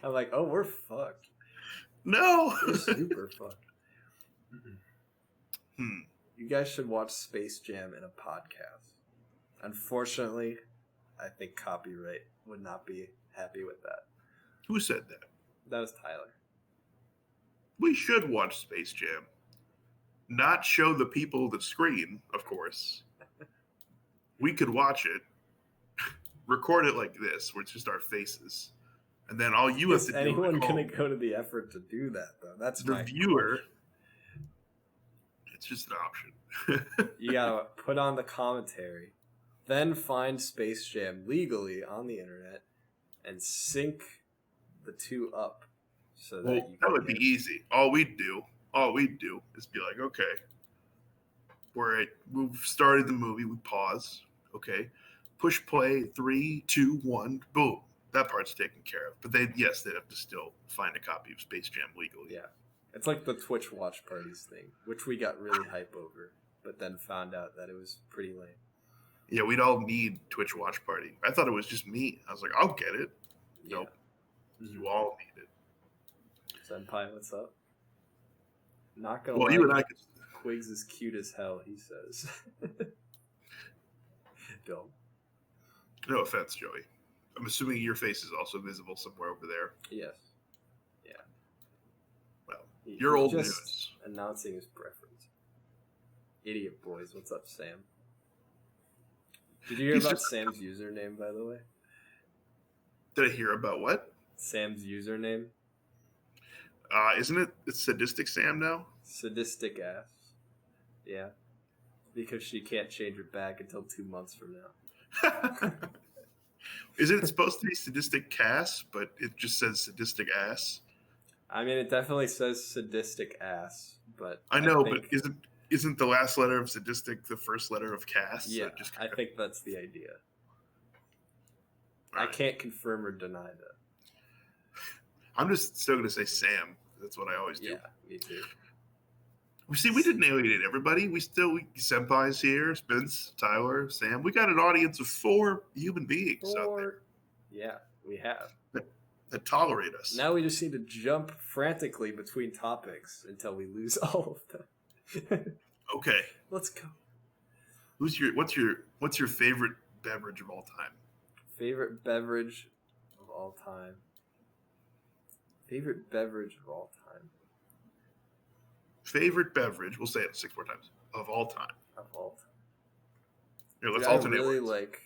I'm like, "Oh, we're fucked.
No.
We're super fucked."
Hmm.
You guys should watch Space Jam in a podcast. Unfortunately, I think copyright would not be happy with that.
Who said that?
That was Tyler.
We should watch Space Jam. Not show the people the screen, of course. We could watch it, record it like this, where it's just our faces, and then all you have
Is
to do
anyone
at
gonna
home,
go to the effort to do that though? That's
the
my
viewer. It's just an option.
You gotta put on the commentary, then find Space Jam legally on the internet, and sync the two up so that
Well,
you
that
can
would be
get-
easy. All we'd do is be like, okay, we've started the movie, we pause, okay, push play, 3, 2, 1, boom. That part's taken care of. But they'd have to still find a copy of Space Jam legally.
Yeah, it's like the Twitch watch parties thing, which we got really hype over, but then found out that it was pretty lame.
Yeah, we'd all need Twitch watch party. I thought it was just me. I was like, I'll get it.
Yeah.
Nope. You all need it.
Senpai, what's up? Not gonna
Well,
lie,
you and I could.
Quigs is cute as hell, he says. Dumb.
No offense, Joey. I'm assuming your face is also visible somewhere over there.
Yes. Yeah.
Well,
He-
you're
he's
old
just
news.
announcing his preference. Idiot boys, what's up, Sam? Did you hear
He's
about
just-
Sam's username, by the way?
Did I hear about what?
Sam's username?
Isn't it? It's Sadistic Sam now?
Sadistic ass. Yeah. Because she can't change her back until 2 months from now.
Is it supposed to be Sadistic Cass, but it just says Sadistic Ass?
I mean, it definitely says sadistic ass, but
I know,
think,
but isn't the last letter of Sadistic the first letter of Cass? So
yeah,
it just
I think that's the idea. I
Alright.
can't confirm or deny that.
I'm just still going to say Sam. That's what I always do.
Yeah, me too.
See, we didn't alienate everybody. Senpai's here, Spence, Tyler, Sam. We got an audience of 4 human beings out there
Yeah, we have.
that tolerate us.
Now we just need to jump frantically between topics until we lose all of them.
Okay,
Let's go.
what's your favorite beverage of all time?
Favorite beverage of all time. Favorite beverage of all time.
Favorite beverage? We'll say it 6 more times of all time.
Of all time.
Here, let's
Dude, I
alternate.
really
words.
like.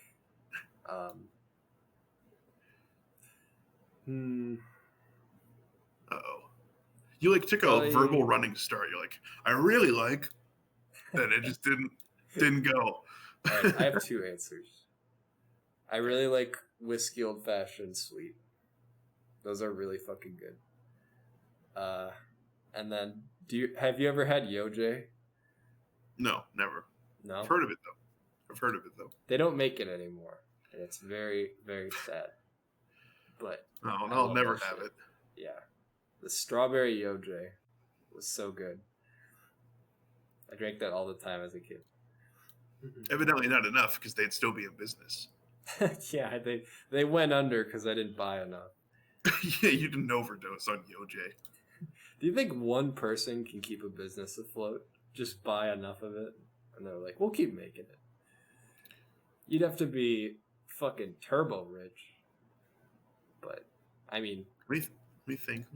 Uh-oh. You took a
Probably-
verbal running start. You're like, I really like, and it just didn't go.
All right, I have 2 answers. I really like whiskey old fashioned sweet. Those are really fucking good. And then have you ever had Yoj?
No, never.
No,
I've heard of it though.
they don't make it anymore, and it's very, very sad. But
No,
I
I'll
love
never
that
have
shit.
it.
yeah, the strawberry Yoj was so good. I drank that all the time as a kid.
Evidently not enough because they'd still be in business.
Yeah, they went under because I didn't buy enough.
Yeah, you didn't overdose on Yoj.
Do you think one person can keep a business afloat? Just buy enough of it, and they're like, "We'll keep making it." You'd have to be fucking turbo rich. But I mean,
Let me think.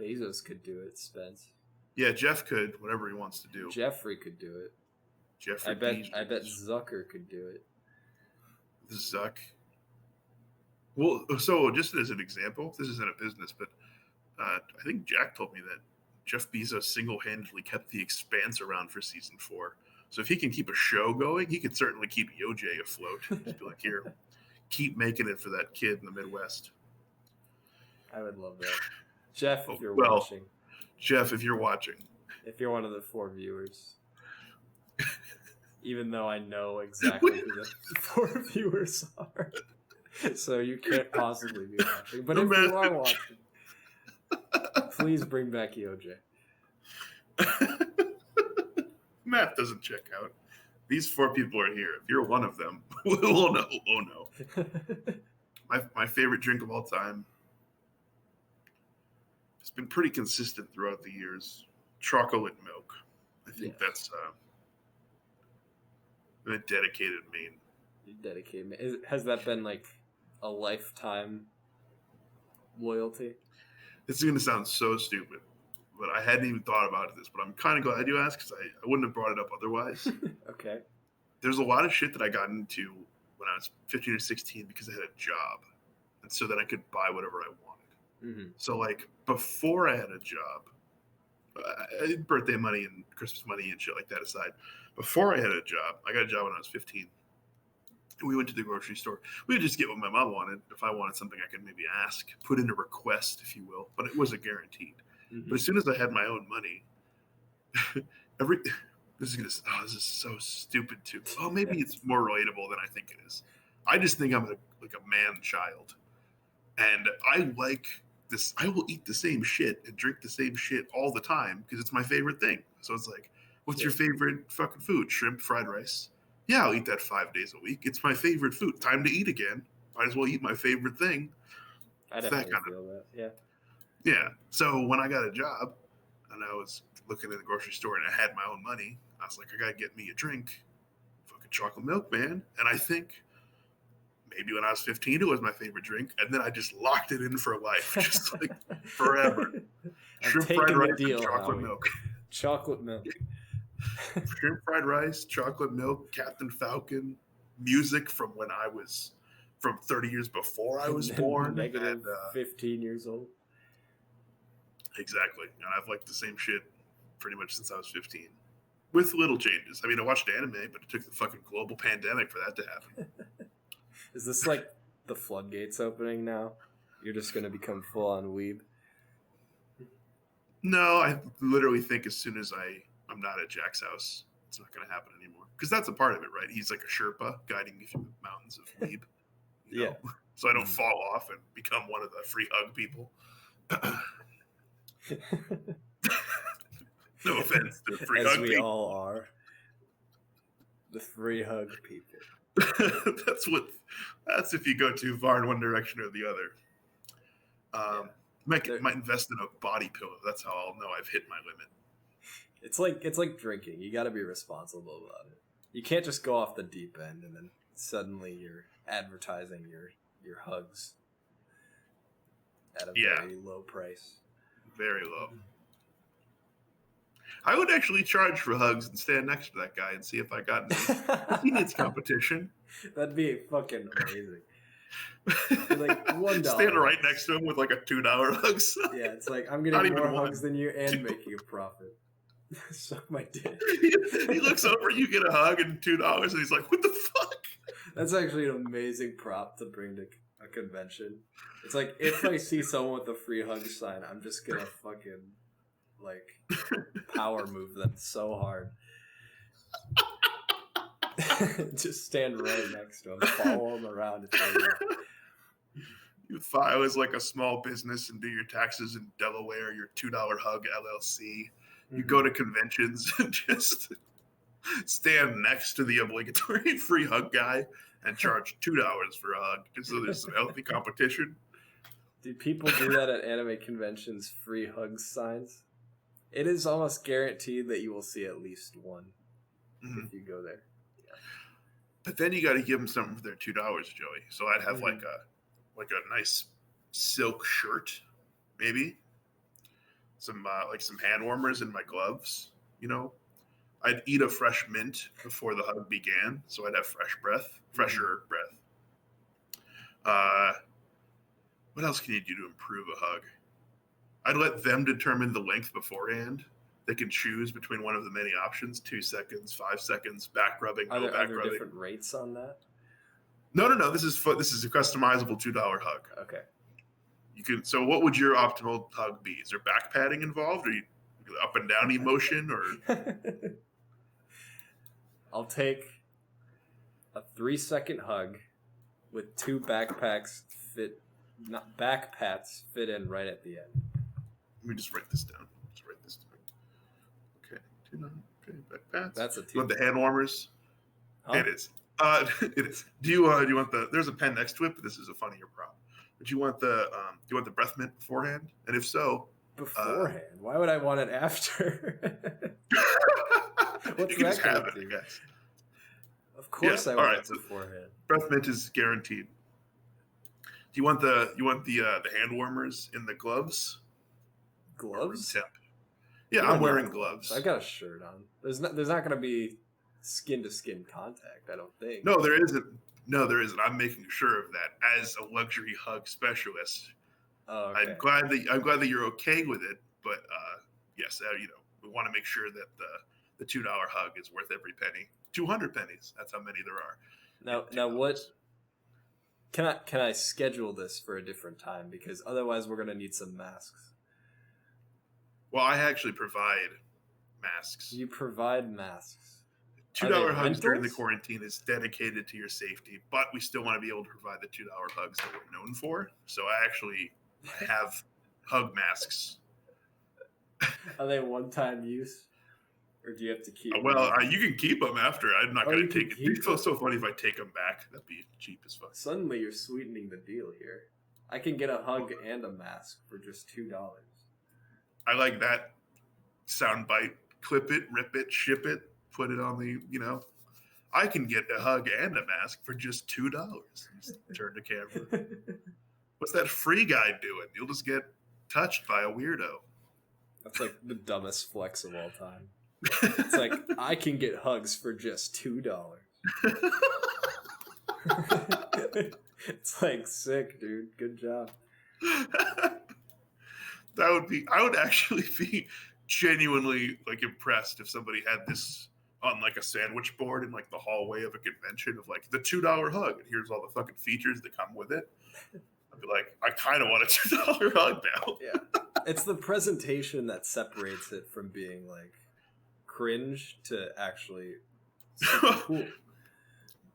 Bezos could do it, Spence.
Yeah, Jeff could, whatever he wants to do.
Jeffrey could do it.
Jeffrey
I bet Zucker could do it.
Zuck. Well, so just as an example, this isn't a business, but I think Jack told me that Jeff Bezos single-handedly kept The Expanse around for season 4. So if he can keep a show going, he could certainly keep Yoj afloat. Just be like, here, keep making it for that kid in the Midwest.
I would love that. Jeff, if you're watching.
Jeff, if you're watching.
If you're one of the 4 viewers. Even though I know exactly who the 4 viewers are. So you can't possibly be watching. But if you are watching, please bring back EOJ.
Math doesn't check out. These 4 people are here. If you're one of them, we'll know. Oh no. My favorite drink of all time. It's been pretty consistent throughout the years. Chocolate milk. I think that's a dedicated main.
Dedicated. Has that been like a lifetime loyalty?
It's going to sound so stupid, but I hadn't even thought about this. But I'm kind of glad you asked because I wouldn't have brought it up otherwise.
Okay.
There's a lot of shit that I got into when I was 15 or 16 because I had a job, and so that I could buy whatever I wanted.
Mm-hmm.
So like before I had a job, birthday money and Christmas money and shit like that aside, before I had a job, I got a job when I was 15. We went to the grocery store. We would just get what my mom wanted. If I wanted something, I could maybe ask, put in a request, if you will, but it wasn't guaranteed. Mm-hmm. But as soon as I had my own money, this is so stupid too. Oh, maybe it's more relatable than I think it is. I just think I'm like a man child, and I like this. I will eat the same shit and drink the same shit all the time because it's my favorite thing. So it's like, what's your favorite fucking food? Shrimp fried rice. Yeah, I'll eat that 5 days a week. It's my favorite food. Time to eat again. Might as well eat my favorite thing.
I definitely feel that. Yeah.
Yeah. So when I got a job and I was looking at the grocery store and I had my own money, I was like, I gotta get me a drink. Fucking chocolate milk, man. And I think maybe when I was 15, it was my favorite drink. And then I just locked it in for life. Just like forever. Shrimp fried rice and chocolate milk.
Chocolate milk.
Shrimp fried rice, chocolate milk, Captain Falcon, music from 30 years before I was born.
Negative 15 years old.
Exactly. And I've liked the same shit pretty much since I was 15. With little changes. I mean, I watched anime, but it took the fucking global pandemic for that to happen.
Is this like the floodgates opening now? You're just going to become full-on weeb?
No, I literally think as soon as I'm not at Jack's house, it's not going to happen anymore. Because that's a part of it, right? He's like a Sherpa guiding me through the mountains of weeb.
Yeah.
So I don't fall off and become one of the free hug people. No offense to free hug people.
As we all are. The free hug people.
That's if you go too far in one direction or the other. Might invest in a body pillow. That's how I'll know I've hit my limit.
It's like drinking. You got to be responsible about it. You can't just go off the deep end and then suddenly you're advertising your hugs at a very low price.
Very low. I would actually charge for hugs and stand next to that guy and see if I got any. He needs competition.
That'd be fucking amazing. Like $1.
Stand right next to him with like a $2 hugs.
Yeah, it's like I'm getting more hugs than you and making a profit. Suck my dick.
He looks over, you get a hug and $2, and he's like, "What the fuck?"
That's actually an amazing prop to bring to a convention. It's like if I see someone with a free hug sign, I'm just gonna fucking like power move them so hard. Just stand right next to him, follow him around.
You file as like a small business and do your taxes in Delaware, your $2 hug LLC. You go to conventions and just stand next to the obligatory free hug guy and charge $2 for a hug, just so there's some healthy competition.
Do people do that at anime conventions? Free hug signs? It is almost guaranteed that you will see at least one if you go there. Yeah.
But then you got to give them something for their $2, Joey. So I'd have like a nice silk shirt, maybe. some hand warmers in my gloves. You know, I'd eat a fresh mint before the hug began, so I'd have fresher breath. What else can you do to improve a hug? I'd let them determine the length beforehand. They can choose between one of the many options: 2 seconds, 5 seconds, back rubbing,
Are
no
there,
back
are there
rubbing.
different rates on that?
No. This is a customizable $2 hug.
Okay.
You can. So, what would your optimal hug be? Is there back padding involved, or you up and down emotion, or?
I'll take a 3-second hug with 2 back pats fit in right at the end.
Let me just write this down. Okay, back pats.
That's a 2.
You want the hand warmers?
Huh?
It is. It is. Do you want the? There's a pen next to it, but this is a funnier problem. But you want the? Do you want the breath mint beforehand? And if so,
beforehand. Why would I want it after? What's
you can
that
just have
gonna
it,
do?
I guess.
Of course,
Yeah,
I want
all right,
it
so
beforehand.
Breath mint is guaranteed. Do you want the hand warmers in the gloves?
Gloves?
Temp. Yeah,
You
I'm
don't
wearing
need
gloves.
I got a shirt on. There's not going to be skin to skin contact. I don't think.
No, there isn't. No, there isn't. I'm making sure of that as a luxury hug specialist.
Oh, okay.
I'm glad that you're okay with it, but yes, we want to make sure that the $2 hug is worth every penny. 200 pennies. That's how many there are.
Now what? Can I schedule this for a different time, because otherwise we're gonna need some masks.
Well, I actually provide masks.
You provide masks.
$2 hugs during the quarantine is dedicated to your safety, but we still want to be able to provide the $2 hugs that we're known for. So I actually have hug masks.
Are they one-time use, or do you have to keep?
Well, you can keep them after. I'm not going to take it. It'd feel so funny if I take them back. That'd be cheap as fuck.
Suddenly, you're sweetening the deal here. I can get a hug and a mask for just $2.
I like that soundbite. Clip it, rip it, ship it, put it on the. I can get a hug and a mask for just $2. Just turn the camera. What's that free guy doing? You'll just get touched by a weirdo.
That's like the dumbest flex of all time. It's like, I can get hugs for just $2. It's like, sick, dude. Good job.
I would actually be genuinely like impressed if somebody had this on like a sandwich board in like the hallway of a convention of like the $2 hug, and here's all the fucking features that come with it. I'd be like, I kind of want a $2 hug now.
Yeah. It's the presentation that separates it from being like cringe to actually super cool.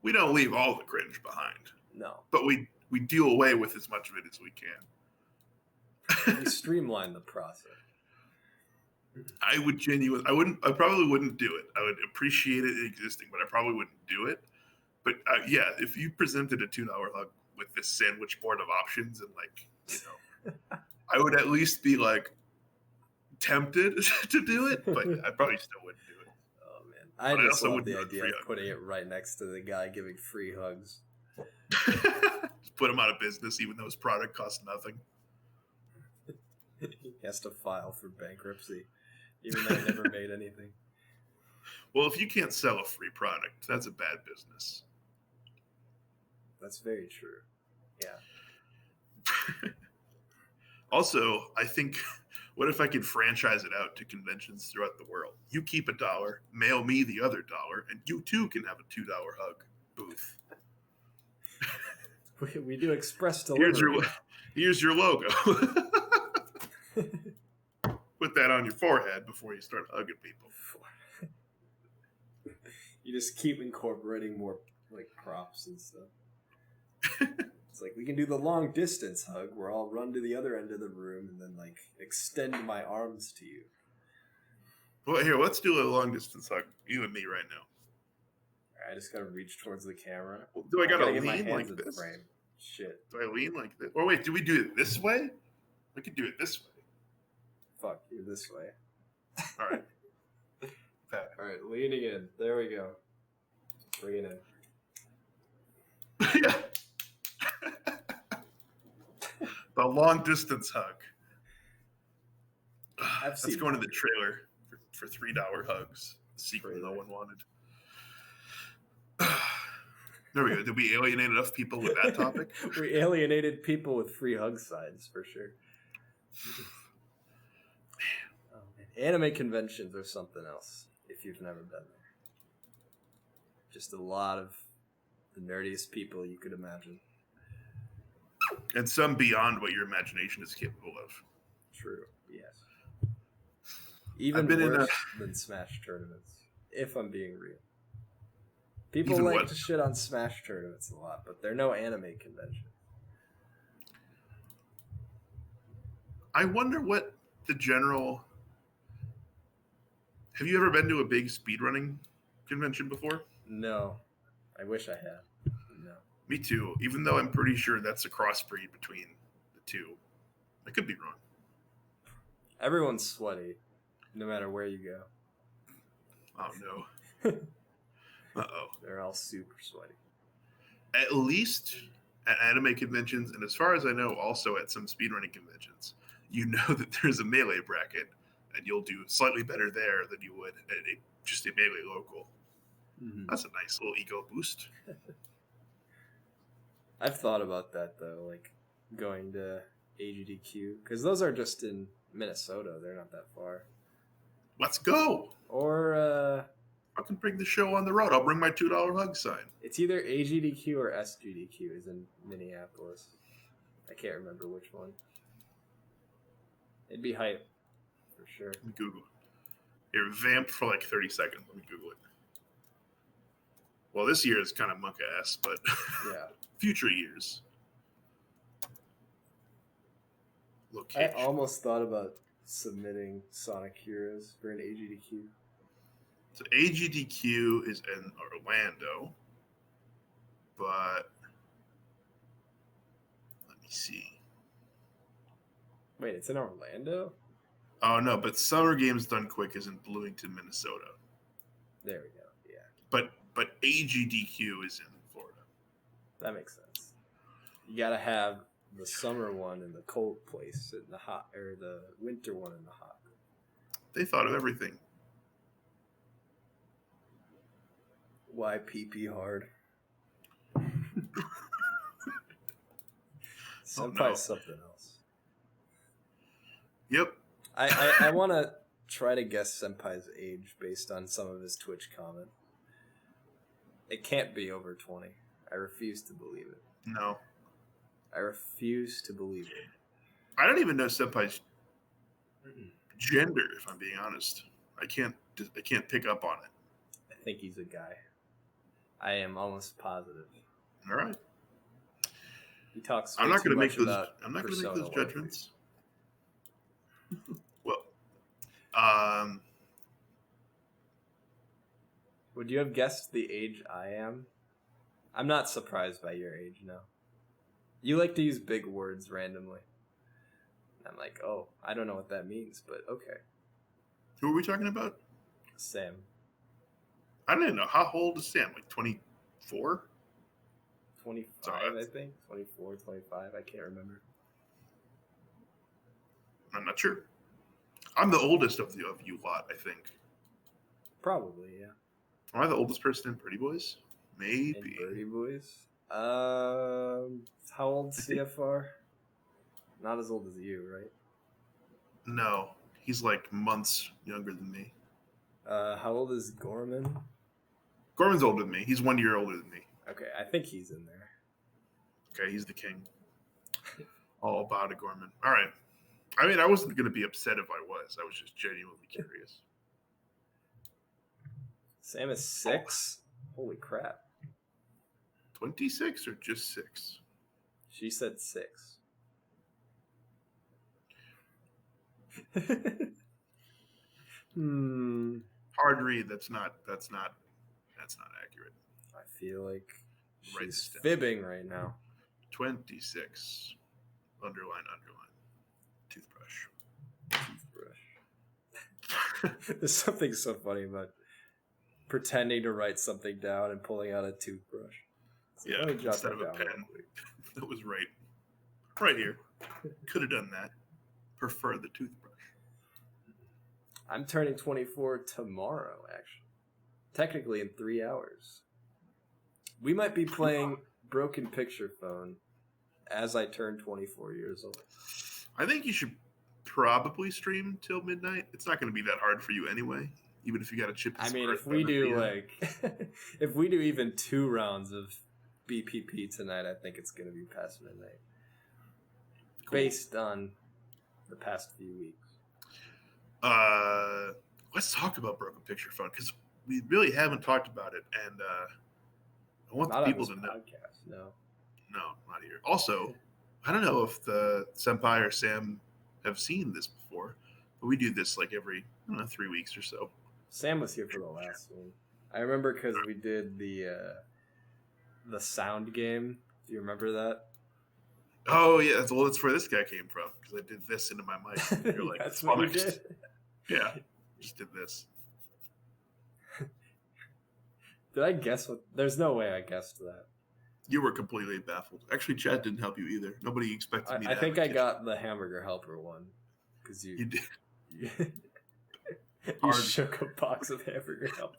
We don't leave all the cringe behind.
No.
But we do away with as much of it as we can.
We streamline the process.
I probably wouldn't do it. I would appreciate it existing, but I probably wouldn't do it. But yeah, if you presented a $2 hug with this sandwich board of options and like, I would at least be like tempted to do it, but I probably still wouldn't do it.
Oh man, I just love the idea of putting it right next to the guy giving free hugs.
Just put him out of business, even though his product costs nothing.
He has to file for bankruptcy, even though he never made anything.
Well, if you can't sell a free product, that's a bad business.
That's very true. Yeah.
Also, I think, what if I could franchise it out to conventions throughout the world? You keep $1, mail me the other $1, and you too can have a $2 hug booth.
We do express delivery.
Here's your logo. Put that on your forehead before you start hugging people.
You just keep incorporating more like props and stuff. It's like, we can do the long distance hug where I'll run to the other end of the room and then like extend my arms to you.
Well, here, let's do a long distance hug, you and me right now.
I just gotta reach towards the camera.
Well, do I gotta
get my
lean
hands
like
in the
this?
frame. Shit.
Do I lean like this? Or wait, do we do it this way? We could do it this way.
Fuck, you're this way.
All right.
Alright, leaning in. There we go. Bring it in.
Yeah. The long distance hug.
I've
Let's
seen
go into the trailer for $3 hugs. The sequel no
Trailer.
one wanted. There we go. Did we alienate enough people with that topic?
We alienated people with free hug signs for sure. Oh, man. Anime conventions are something else if you've never been there. Just a lot of the nerdiest people you could imagine.
And some beyond what your imagination is capable of.
True, yes. Even worse than Smash tournaments, if I'm being real. People
Even
like
what?
to shit on Smash tournaments a lot, but they're no anime convention.
I wonder what the general... Have you ever been to a big speedrunning convention before?
No. I wish I had. No.
Me too, even though I'm pretty sure that's a crossbreed between the two. I could be wrong.
Everyone's sweaty, no matter where you go.
Oh, no. Uh-oh.
They're all super sweaty.
At least at anime conventions, and as far as I know, also at some speedrunning conventions, you know that there's a melee bracket, and you'll do slightly better there than you would at just a melee local.
Mm-hmm.
That's a nice little ego boost.
I've thought about that, though, like going to AGDQ, because those are just in Minnesota. They're not that far.
Let's go!
Or,
I can bring the show on the road. I'll bring my $2 hug sign.
it's either AGDQ or SGDQ is in Minneapolis. I can't remember which one. It'd be hype, for sure.
Let me Google it. Here, vamped for like 30 seconds. Let me Google it. Well, this year is kind of monk ass, but
Yeah.
future years.
I
Location.
almost thought about submitting Sonic Heroes for an AGDQ.
So AGDQ is in Orlando, but let me see.
Wait, it's in Orlando?
Oh no, but Summer Games Done Quick is in Bloomington, Minnesota.
There we go. Yeah,
But AGDQ is in Florida.
that makes sense. You gotta have the summer one in the cold place, and the hot, or the winter one in the hot.
They thought of everything.
Why PP hard? Senpai's
no.
something else.
Yep.
I want to try to guess Senpai's age based on some of his Twitch comment. It can't be over 20. I refuse to believe it.
No.
I refuse to believe it.
I don't even know Senpai's gender, if I'm being honest. I can't pick up on it.
I think he's a guy. I am almost positive.
All right.
He talks.
I'm not going to make those.
about
I'm not going to make
Persona
those judgments. Well,
would you have guessed the age I am? I'm not surprised by your age, no. You like to use big words randomly. I'm like, oh, I don't know what that means, but okay.
who are we talking about?
Sam.
I don't even know. How old is Sam? Like 24?
25,
Sorry.
I think. 24, 25, I can't remember.
I'm not sure. I'm the oldest of you lot, I think.
Probably, yeah.
Am I the oldest person in Pretty Boys? Maybe.
And Birdie Boys. How old CFR? Not as old as you, right?
No, he's like months younger than me.
How old is Gorman?
Gorman's older than me. He's 1 year older than me.
Okay, I think he's in there.
Okay, he's the king. All about it, Gorman. All right. I mean, I wasn't going to be upset if I was. I was just genuinely curious.
Sam is 6? Holy crap.
26 or just 6?
She said 6.
Hard read. That's not accurate.
I feel like
Write
she's
this down.
fibbing right now.
26. Underline. Toothbrush.
There's something so funny about pretending to write something down and pulling out a toothbrush. So
Yeah,
let me jot
instead
that
of a
down
pen.
real quick.
That was right here. Could have done that. Prefer the toothbrush.
I'm turning 24 tomorrow, actually. Technically in 3 hours. We might be playing Broken Picture Phone as I turn 24 years old.
I think you should probably stream till midnight. It's not going to be that hard for you anyway, even if you got a chip.
I mean, if we do if we do even 2 rounds of BPP tonight, I think it's going to be past midnight. Cool. Based on the past few weeks.
Let's talk about Broken Picture Phone because we really haven't talked about it, and I want
not
the people to know.
Podcast, no,
not here. Also, I don't know if the Senpai or Sam have seen this before, but we do this like every 3 weeks or so.
Sam was here for the last one. I remember because we did the sound game. Do you remember that?
Oh yeah, that's where this guy came from because I did this into my mic. You're like,
that's what you did.
Yeah, just did this.
Did I guess what? There's no way I guessed that.
You were completely baffled. Actually, Chad didn't help you either. Nobody expected me to
I think I got the hamburger helper one because you
did.
You shook a box of hamburger helper.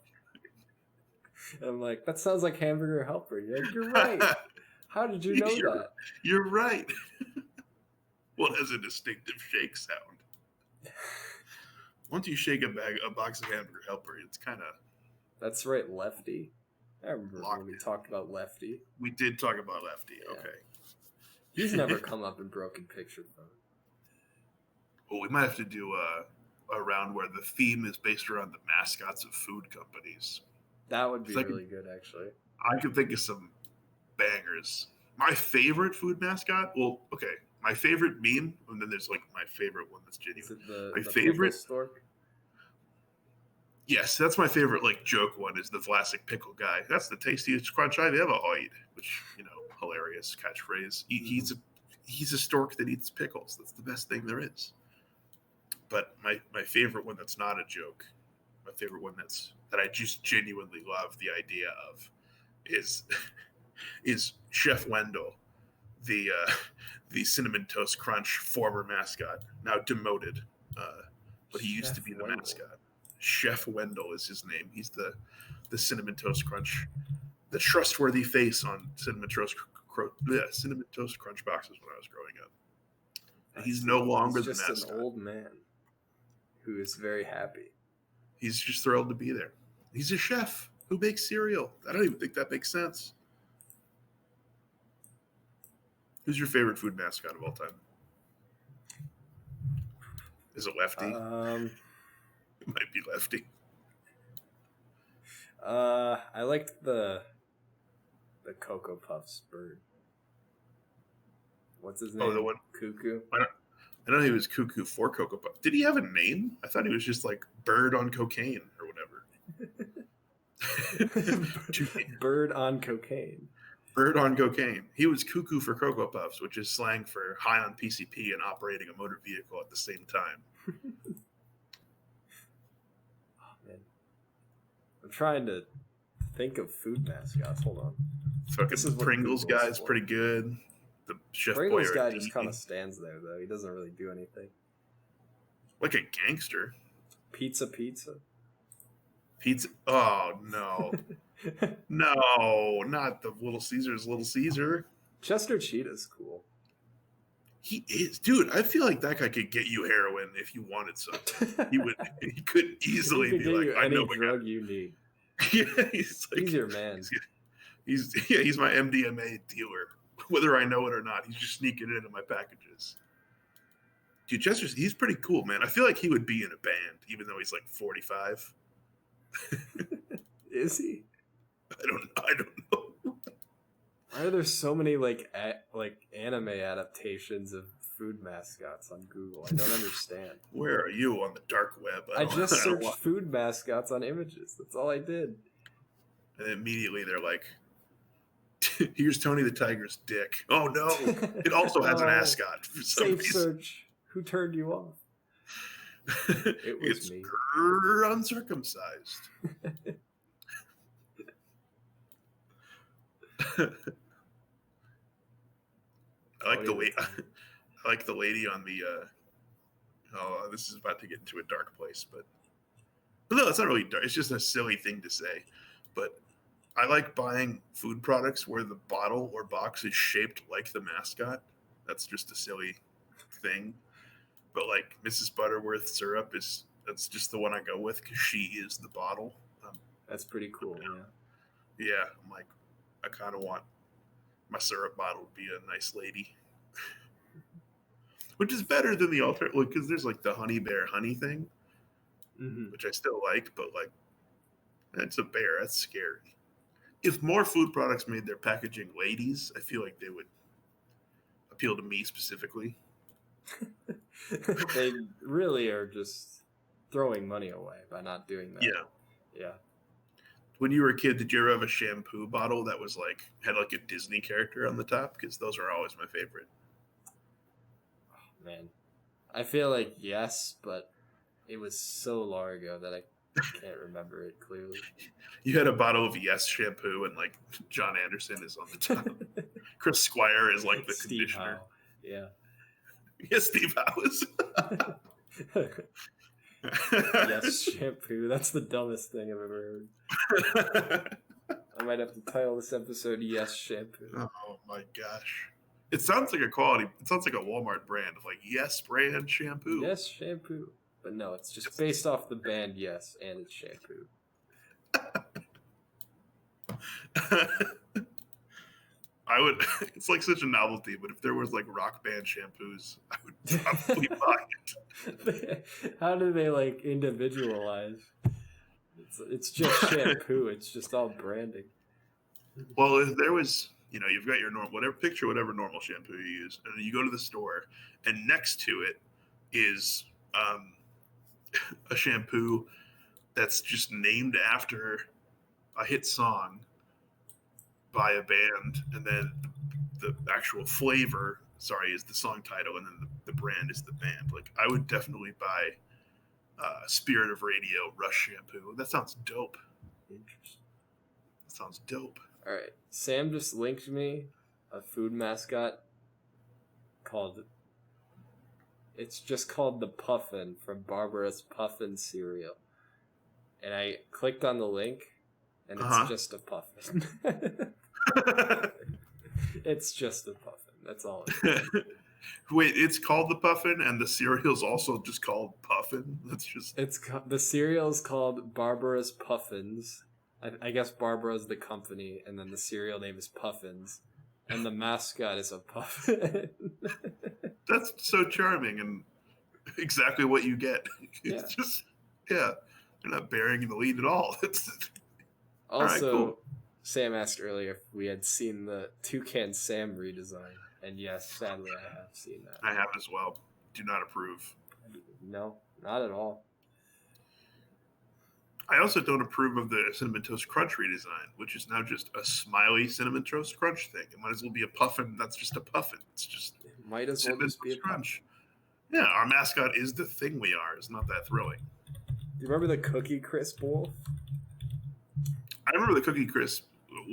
I'm like, that sounds like hamburger helper. You're right. How did you know that?
You're right. Well, it has a distinctive shake sound. Once you shake a box of hamburger helper, it's kind of...
That's right, Lefty. I remember when we talked about Lefty.
We did talk about Lefty, yeah. Okay.
He's never come up in Broken Picture Phone.
Well, we might have to do a round where the theme is based around the mascots of food companies.
That would be really good, actually.
I can think of some bangers. My favorite food mascot? Well, okay. My favorite meme, and then there's like my favorite one that's genuine.
Is it
my favorite
stork?
Yes, that's my favorite joke one is the Vlasic pickle guy. That's the tastiest crunch I've ever had, which, hilarious catchphrase. He's a stork that eats pickles. That's the best thing there is. But my favorite one that's not a joke, my favorite one that I just genuinely love the idea of is Chef Wendell, the Cinnamon Toast Crunch former mascot, now demoted, but he used to be the mascot. Chef Wendell is his name. He's the Cinnamon Toast Crunch, the trustworthy face on Cinnamon Toast Crunch boxes when I was growing up. And he's no longer the mascot.
He's just an old man who is very happy.
He's just thrilled to be there. He's a chef who makes cereal. I don't even think that makes sense. Who's your favorite food mascot of all time? Is it Lefty? It might be Lefty.
I liked the Cocoa Puffs bird. What's his name?
Oh, the one
Cuckoo.
I know he was Cuckoo for Cocoa Puffs. Did he have a name? I thought he was just like Bird on Cocaine or whatever.
Bird on Cocaine.
Bird on Cocaine. He was Cuckoo for Cocoa Puffs, which is slang for high on PCP and operating a motor vehicle at the same time.
I'm trying to think of food mascots. Hold on.
Fucking the Pringles guy is pretty good. The Chef
Pringles guy just kind of stands there, though. He doesn't really do anything.
Like a gangster.
Pizza.
Oh, no. No, not the Little Caesar's Little Caesar.
Chester Cheetah's cool.
He is, dude. I feel like that guy could get you heroin if you wanted some. He could easily be like, I know a
drug you need.
Yeah, he's
your man.
He's my MDMA dealer. Whether I know it or not, he's just sneaking it into my packages. Dude, he's pretty cool, man. I feel like he would be in a band, even though he's like 45.
Is he?
I don't know.
Why are there so many like anime adaptations of food mascots on Google? I don't understand.
Where are you on the dark web?
I just searched food mascots on images. That's all I did.
And immediately they're like, here's Tony the Tiger's dick. Oh no. It also has an ascot for some
Safe
reason.
search. Who turned you off? It was
it's
me.
Uncircumcised. I like the lady on Oh, this is about to get into a dark place, but no, it's not really dark. It's just a silly thing to say. But I like buying food products where the bottle or box is shaped like the mascot. That's just a silly thing. But like Mrs. Butterworth syrup that's just the one I go with because she is the bottle. Um,
That's pretty cool. Yeah.
yeah, I'm like, I kind of want my syrup bottle to be a nice lady, which is better than the alter. Because there's like the honey bear honey thing,
Mm-hmm.
which I still like, but like that's a bear. That's scary. If more food products made their packaging ladies, I feel like they would appeal to me specifically.
They really are just throwing money away by not doing that.
Yeah.
Yeah.
When you were a kid, did you ever have a shampoo bottle that was like had like a Disney character on the top? Because those are always my favorite.
Man, I feel like yes, but it was so long ago that I can't remember it clearly.
You had a bottle of Yes shampoo, and like John Anderson is on the top. Chris Squire is like the
Steve
conditioner.
Howe. Yeah.
Yes, Steve Howe.
Yes, shampoo. That's the dumbest thing I've ever heard. I might have to title this episode "Yes, shampoo."
Oh my gosh! It sounds like a quality. It sounds like a Walmart brand of like Yes brand shampoo.
Yes, shampoo. But no, it's just
Yes.
based off the band Yes, and it's shampoo.
I would. It's like such a novelty, but if there was like rock band shampoos, I would probably buy it.
How do they like individualize? It's just shampoo. It's just all branding.
Well, if there was, you've got your normal, whatever normal shampoo you use, and you go to the store, and next to it is a shampoo that's just named after a hit song by a band, and then the actual flavor, is the song title, and then the brand is the band. Like, I would definitely buy Spirit of Radio Rush shampoo. That sounds dope.
Interesting.
That sounds dope.
All right, Sam just linked me a food mascot called. It's just called the Puffin from Barbara's Puffin cereal, and I clicked on the link, and it's just a puffin. It's just a puffin. That's all.
Wait, it's called the Puffin, and the cereal's also just called Puffin. That's just.
The cereal's called Barbara's Puffins. I guess Barbara's the company, and then the cereal name is Puffins, and the mascot is a puffin.
That's so charming and exactly what you get. It's
Yeah.
just, they're not bearing the lead at all.
Also,
right, cool.
Sam asked earlier if we had seen the Toucan Sam redesign, and yes, sadly I have seen that.
I have as well. Do not approve.
No, not at all.
I also don't approve of the Cinnamon Toast Crunch redesign, which is now just a smiley Cinnamon Toast Crunch thing. It might as well be a puffin. That's just a puffin. It's just
It might as well
Cinnamon
just be a
Toast Crunch. Yeah, our mascot is the thing we are. It's not that thrilling.
Do you remember the Cookie Crisp Wolf?
I remember the Cookie Crisp.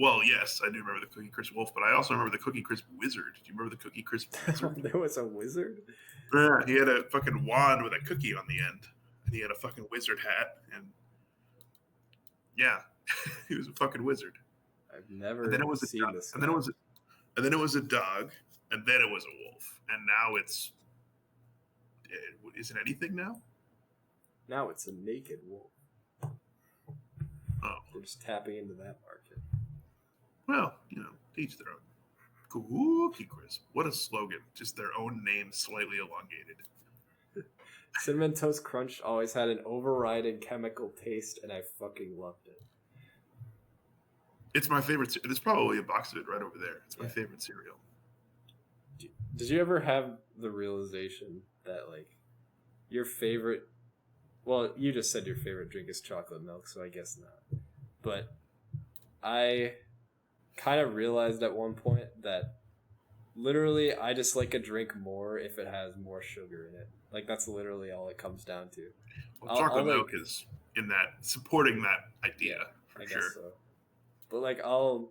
Well, yes, I do remember the Cookie Crisp Wolf, but I also remember the Cookie Crisp Wizard. Do you remember the Cookie Crisp Wizard?
There was a wizard?
Yeah, he had a fucking wand with a cookie on the end, and he had a fucking wizard hat, and yeah, he was a fucking wizard.
I've never
And then it was
seen
a,
this.
and then it was, and then it was a dog, and then it was a wolf, and now it's. Is it anything now?
Now it's a naked wolf.
Oh,
We're just tapping into that market.
well, each their own. Cookie Crisp. What a slogan. Just their own name slightly elongated.
Cinnamon Toast Crunch always had an overriding chemical taste, and I fucking loved it.
It's my favorite. There's probably a box of it right over there. It's my favorite cereal.
Did you ever have the realization that, like, your favorite... Well, you just said your favorite drink is chocolate milk, so I guess not. But I kind of realized at one point that literally I just like a drink more if it has more sugar in it. Like, that's literally all it comes down to.
Well, chocolate milk is in that, supporting that idea, for
I
sure.
guess so. But, like, I'll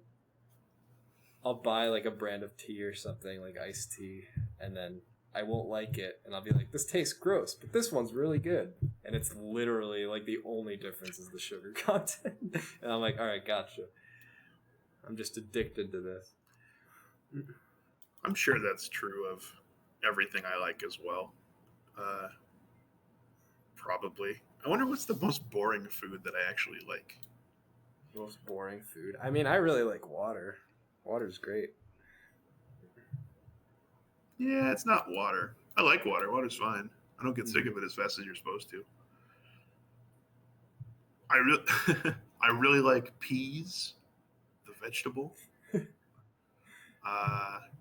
buy, like, a brand of tea or something, like iced tea, and then I won't like it, and I'll be like, this tastes gross, but this one's really good. And it's literally like the only difference is the sugar content. And I'm like, all right, gotcha. I'm just addicted to this.
I'm sure that's true of everything I like as well. Probably. I wonder what's the most boring food that I actually like.
Most boring food. I mean, I really like water. Water's great.
Yeah, it's not water. I like water. Water's fine. I don't get sick of it as fast as you're supposed to. I really, I really like peas, the vegetable.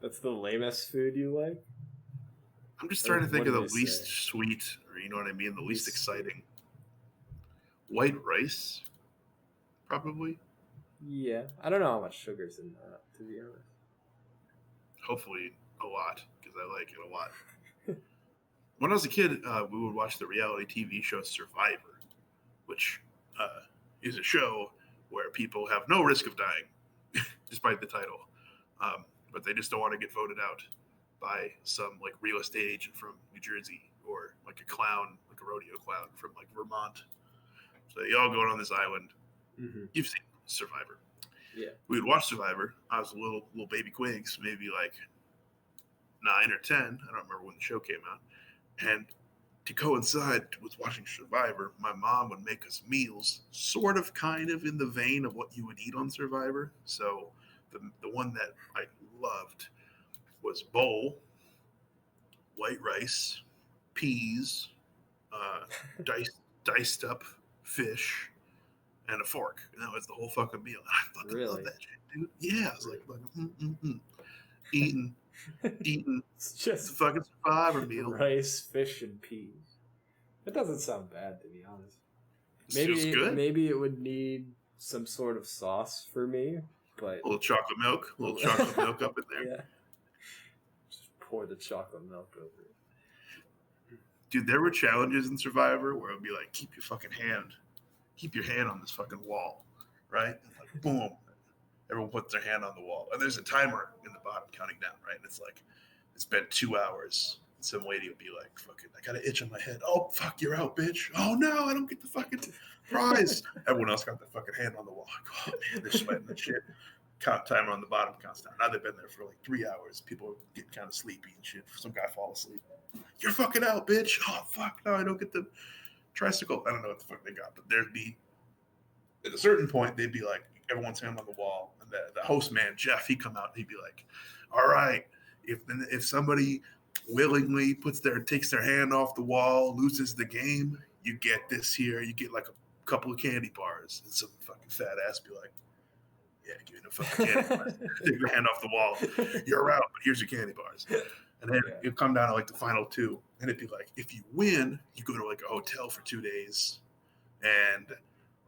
That's the lamest food you like?
I'm just trying to think of the
What did they
least
say?
sweet, or you know what I mean, the least
Least
exciting. White rice, probably.
Yeah. I don't know how much sugar's in that, to be honest.
Hopefully, a lot because I like it a lot. When I was a kid, we would watch the reality TV show Survivor, which is a show where people have no risk of dying, despite the title. But they just don't want to get voted out by some like real estate agent from New Jersey or like a clown, like a rodeo clown from like Vermont. So they all going on this island.
Mm-hmm.
You've seen Survivor.
Yeah.
We would watch Survivor. I was a little baby Quigs, maybe like 9 or 10. I don't remember when the show came out. And to coincide with watching Survivor, my mom would make us meals, sort of kind of in the vein of what you would eat on Survivor. So the one that I loved was bowl, white rice, peas, diced up fish, and a fork. And that was the whole fucking meal. I fucking love that shit, dude. Yeah, I was like eating
It's just
the fucking Survivor meal.
rice, fish, and peas. It doesn't sound bad, to be honest.
It feels good.
Maybe it would need some sort of sauce for me, but
A little chocolate milk up in there.
Yeah. Just pour the chocolate milk over it.
Dude, there were challenges in Survivor where it would be like, keep your hand on this fucking wall, right? And like, boom, everyone puts their hand on the wall, and there's a timer in the bottom counting down, right? And it's like, it's been 2 hours. And some lady would be like, fucking, I got an itch on my head. Oh, fuck, you're out, bitch. Oh, no, I don't get the fucking prize. Everyone else got their fucking hand on the wall. Like, oh, man, they're sweating and shit. Count timer on the bottom counts down. Now they've been there for like 3 hours. People are getting kind of sleepy and shit. Some guy fall asleep. You're fucking out, bitch. Oh, fuck, no, I don't get the tricycle. I don't know what the fuck they got, but there'd be, at a certain point, they'd be like, everyone's hand on the wall. And the host man, Jeff, he'd come out and he'd be like, all right, if somebody willingly takes their hand off the wall, loses the game, you get this here. You get like a couple of candy bars. And some fucking fat ass be like, yeah, give me the fucking candy bars. Take your hand off the wall. You're out, but here's your candy bars. And then it'd come down to like the final two. And it'd be like, if you win, you go to like a hotel for 2 days. And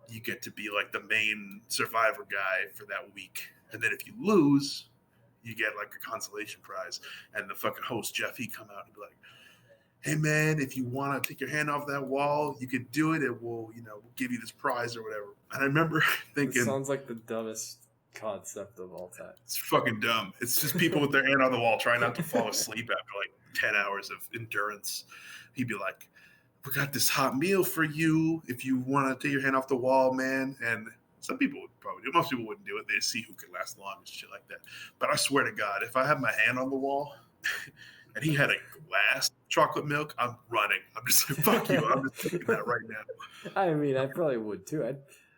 you get to be like the main Survivor guy for that week. And then if you lose, you get like a consolation prize. And the fucking host, Jeff, he'd come out and be like, hey man, if you want to take your hand off that wall, you could do it. It will, we'll give you this prize or whatever. And I remember thinking,
it sounds like the dumbest concept of all time.
It's fucking dumb. It's just people with their hand on the wall trying not to fall asleep after like 10 hours of endurance. He'd be like, we got this hot meal for you if you want to take your hand off the wall, man. And some people would probably do it. Most people wouldn't do it. They'd see who could last long and shit like that. But I swear to God, if I have my hand on the wall and he had a glass of chocolate milk, I'm running. I'm just like, fuck you. I'm just taking that right now.
I mean, I probably would too.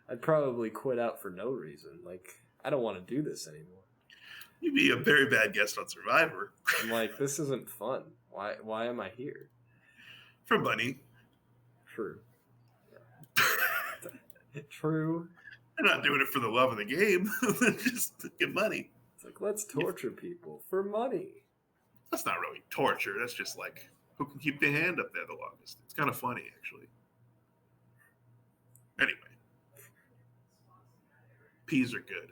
I'd probably quit out for no reason. Like, I don't want to do this anymore.
You'd be a very bad guest on Survivor.
I'm like, this isn't fun. Why am I here?
For money.
True. True.
They're not doing it for the love of the game. Just to get money.
It's like, let's torture people for money.
That's not really torture. That's just like, who can keep their hand up there the longest? It's kind of funny, actually. Anyway. Peas are good.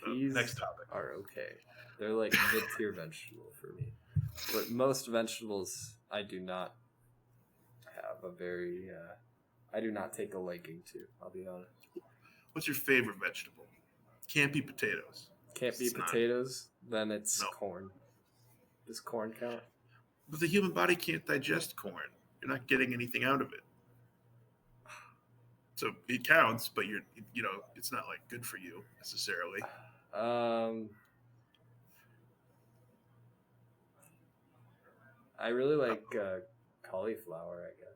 Peas
next topic.
Are okay. They're like mid-tier vegetable for me. But most vegetables, I do not have a very... I do not take a liking to, I'll be honest.
What's your favorite vegetable? Can't be potatoes.
Can't be potatoes, then it's corn. Does corn count?
But the human body can't digest corn. You're not getting anything out of it. So it counts, but it's not like good for you necessarily.
I really like cauliflower, I guess.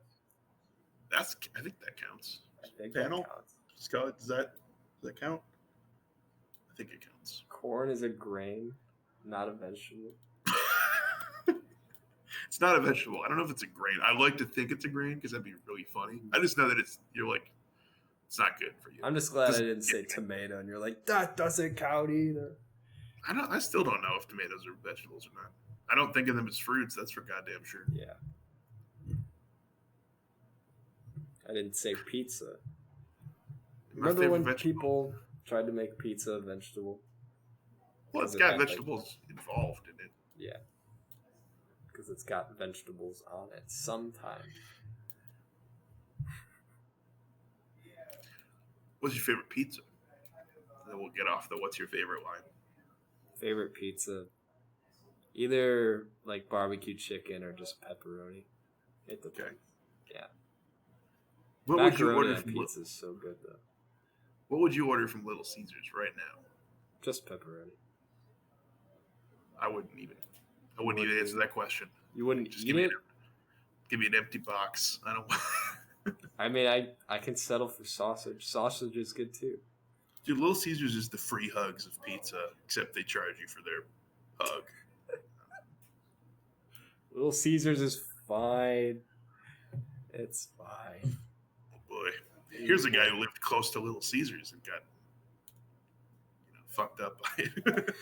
I think that counts.
I think
Panel?
that counts.
Does that count? I think it counts.
Corn is a grain, not a vegetable.
It's not a vegetable. I don't know if it's a grain. I like to think it's a grain because that'd be really funny. I just know that it's not good for you.
I'm just glad I didn't say tomato, and you're like, that doesn't count either.
I still don't know if tomatoes are vegetables or not. I don't think of them as fruits. That's for goddamn sure.
Yeah. I didn't say pizza. Remember when people tried to make pizza a vegetable?
Well, it's got vegetables involved in it.
Yeah. Because it's got vegetables on it sometimes.
What's your favorite pizza? And then we'll get off the what's your favorite line.
Favorite pizza? Either like barbecue chicken or just pepperoni. It depends. Okay. Yeah.
What would you order from
pizza is so good though.
What would you order from Little Caesars right now?
Just pepperoni.
I wouldn't even answer that question.
You wouldn't
just give me an empty box. I don't.
I mean, I can settle for sausage. Sausage is good too.
Dude, Little Caesars is the free hugs of pizza, except they charge you for their hug.
Little Caesars is fine. It's fine.
Oh boy. Here's a guy who lived close to Little Caesars and got fucked up by it.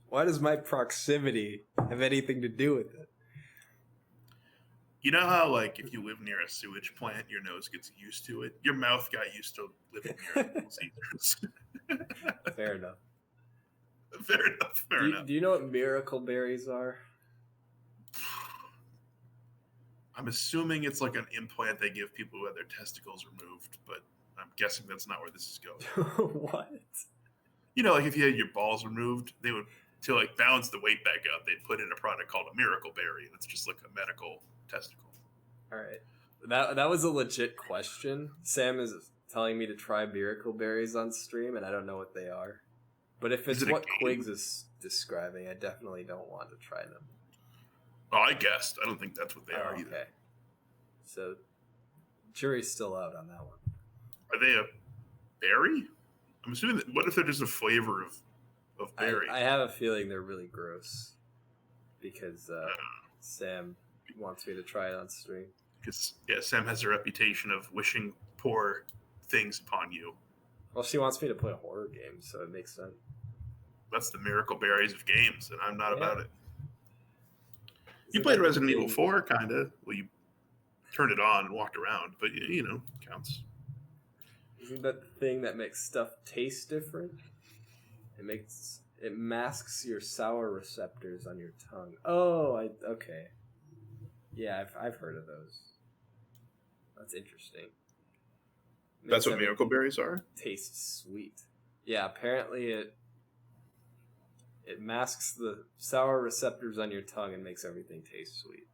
Why does my proximity have anything to do with it?
You know how, like, if you live near a sewage plant, your nose gets used to it? Your mouth got used to living near Little Caesars.
Fair enough.
Fair enough.
Do you know what miracle berries are?
I'm assuming it's like an implant they give people who had their testicles removed, but I'm guessing that's not where this is going.
What?
Like if you had your balls removed, they would, to like balance the weight back out, they'd put in a product called a miracle berry, and it's just like a medical testicle.
All right. That was a legit question. Sam is telling me to try miracle berries on stream, and I don't know what they are. But if it's what Quigs is describing, I definitely don't want to try them.
Oh, I guessed. I don't think that's what they are either.
Okay. So, jury's still out on that one.
Are they a berry? I'm assuming that. What if they're just a flavor of berry?
I have a feeling they're really gross because Sam wants me to try it on stream.
Because Sam has a reputation of wishing poor things upon you.
Well, she wants me to play horror games, so it makes sense.
That's the miracle berries of games, and I'm not about it. You played Resident Evil 4, kind of. Well, you turned it on and walked around, but, counts.
Isn't that the thing that makes stuff taste different? It masks your sour receptors on your tongue. Oh, okay. Yeah, I've heard of those. That's interesting.
That's what miracle berries are?
Tastes sweet. Yeah, apparently it masks the sour receptors on your tongue and makes everything taste sweet.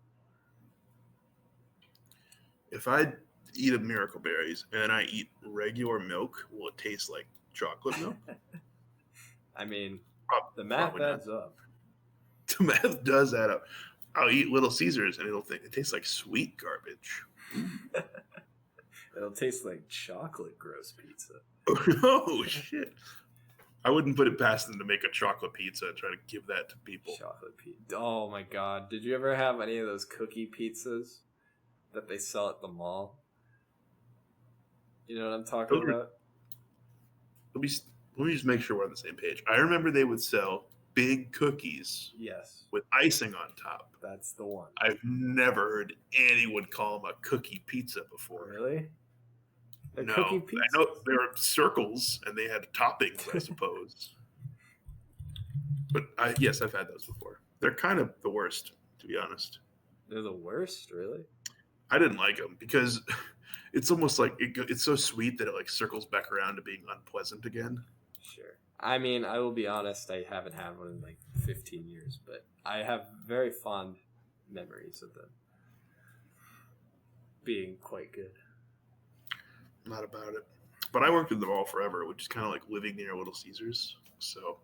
If I eat a miracle berries and I eat regular milk, will it taste like chocolate milk?
I mean, the math adds up.
The math does add up. I'll eat Little Caesars and it tastes like sweet garbage.
It'll taste like chocolate gross pizza.
Oh, shit. I wouldn't put it past them to make a chocolate pizza and try to give that to people.
Chocolate pizza. Oh my god. Did you ever have any of those cookie pizzas that they sell at the mall? You know what I'm talking about?
Let me just make sure we're on the same page. I remember they would sell big cookies.
Yes.
With icing on top.
That's the one.
I've never heard anyone call them a cookie pizza before.
Really?
No, I know there were circles and they had toppings, I suppose. But yes, I've had those before. They're kind of the worst, to be honest.
They're the worst, really?
I didn't like them because it's almost like it's so sweet that it like circles back around to being unpleasant again.
Sure. I mean, I will be honest, I haven't had one in like 15 years, but I have very fond memories of them being quite good.
Not about it. But I worked in the mall forever, which is kind of like living near Little Caesars. So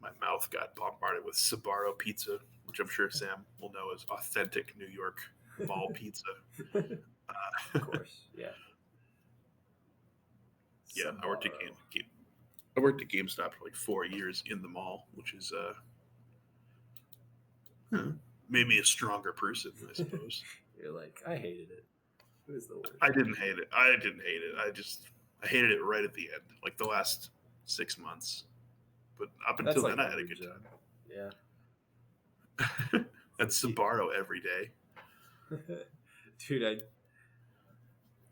my mouth got bombarded with Sbarro pizza, which I'm sure Sam will know is authentic New York mall pizza.
Of course, yeah.
Yeah, I worked at GameStop for like 4 years in the mall, which is made me a stronger person, I suppose.
You're like, I hated it. It was the worst.
I didn't hate it. I hated it right at the end, like the last 6 months. But up until then, I had a good time.
Yeah.
That's Sbarro every day.
Dude,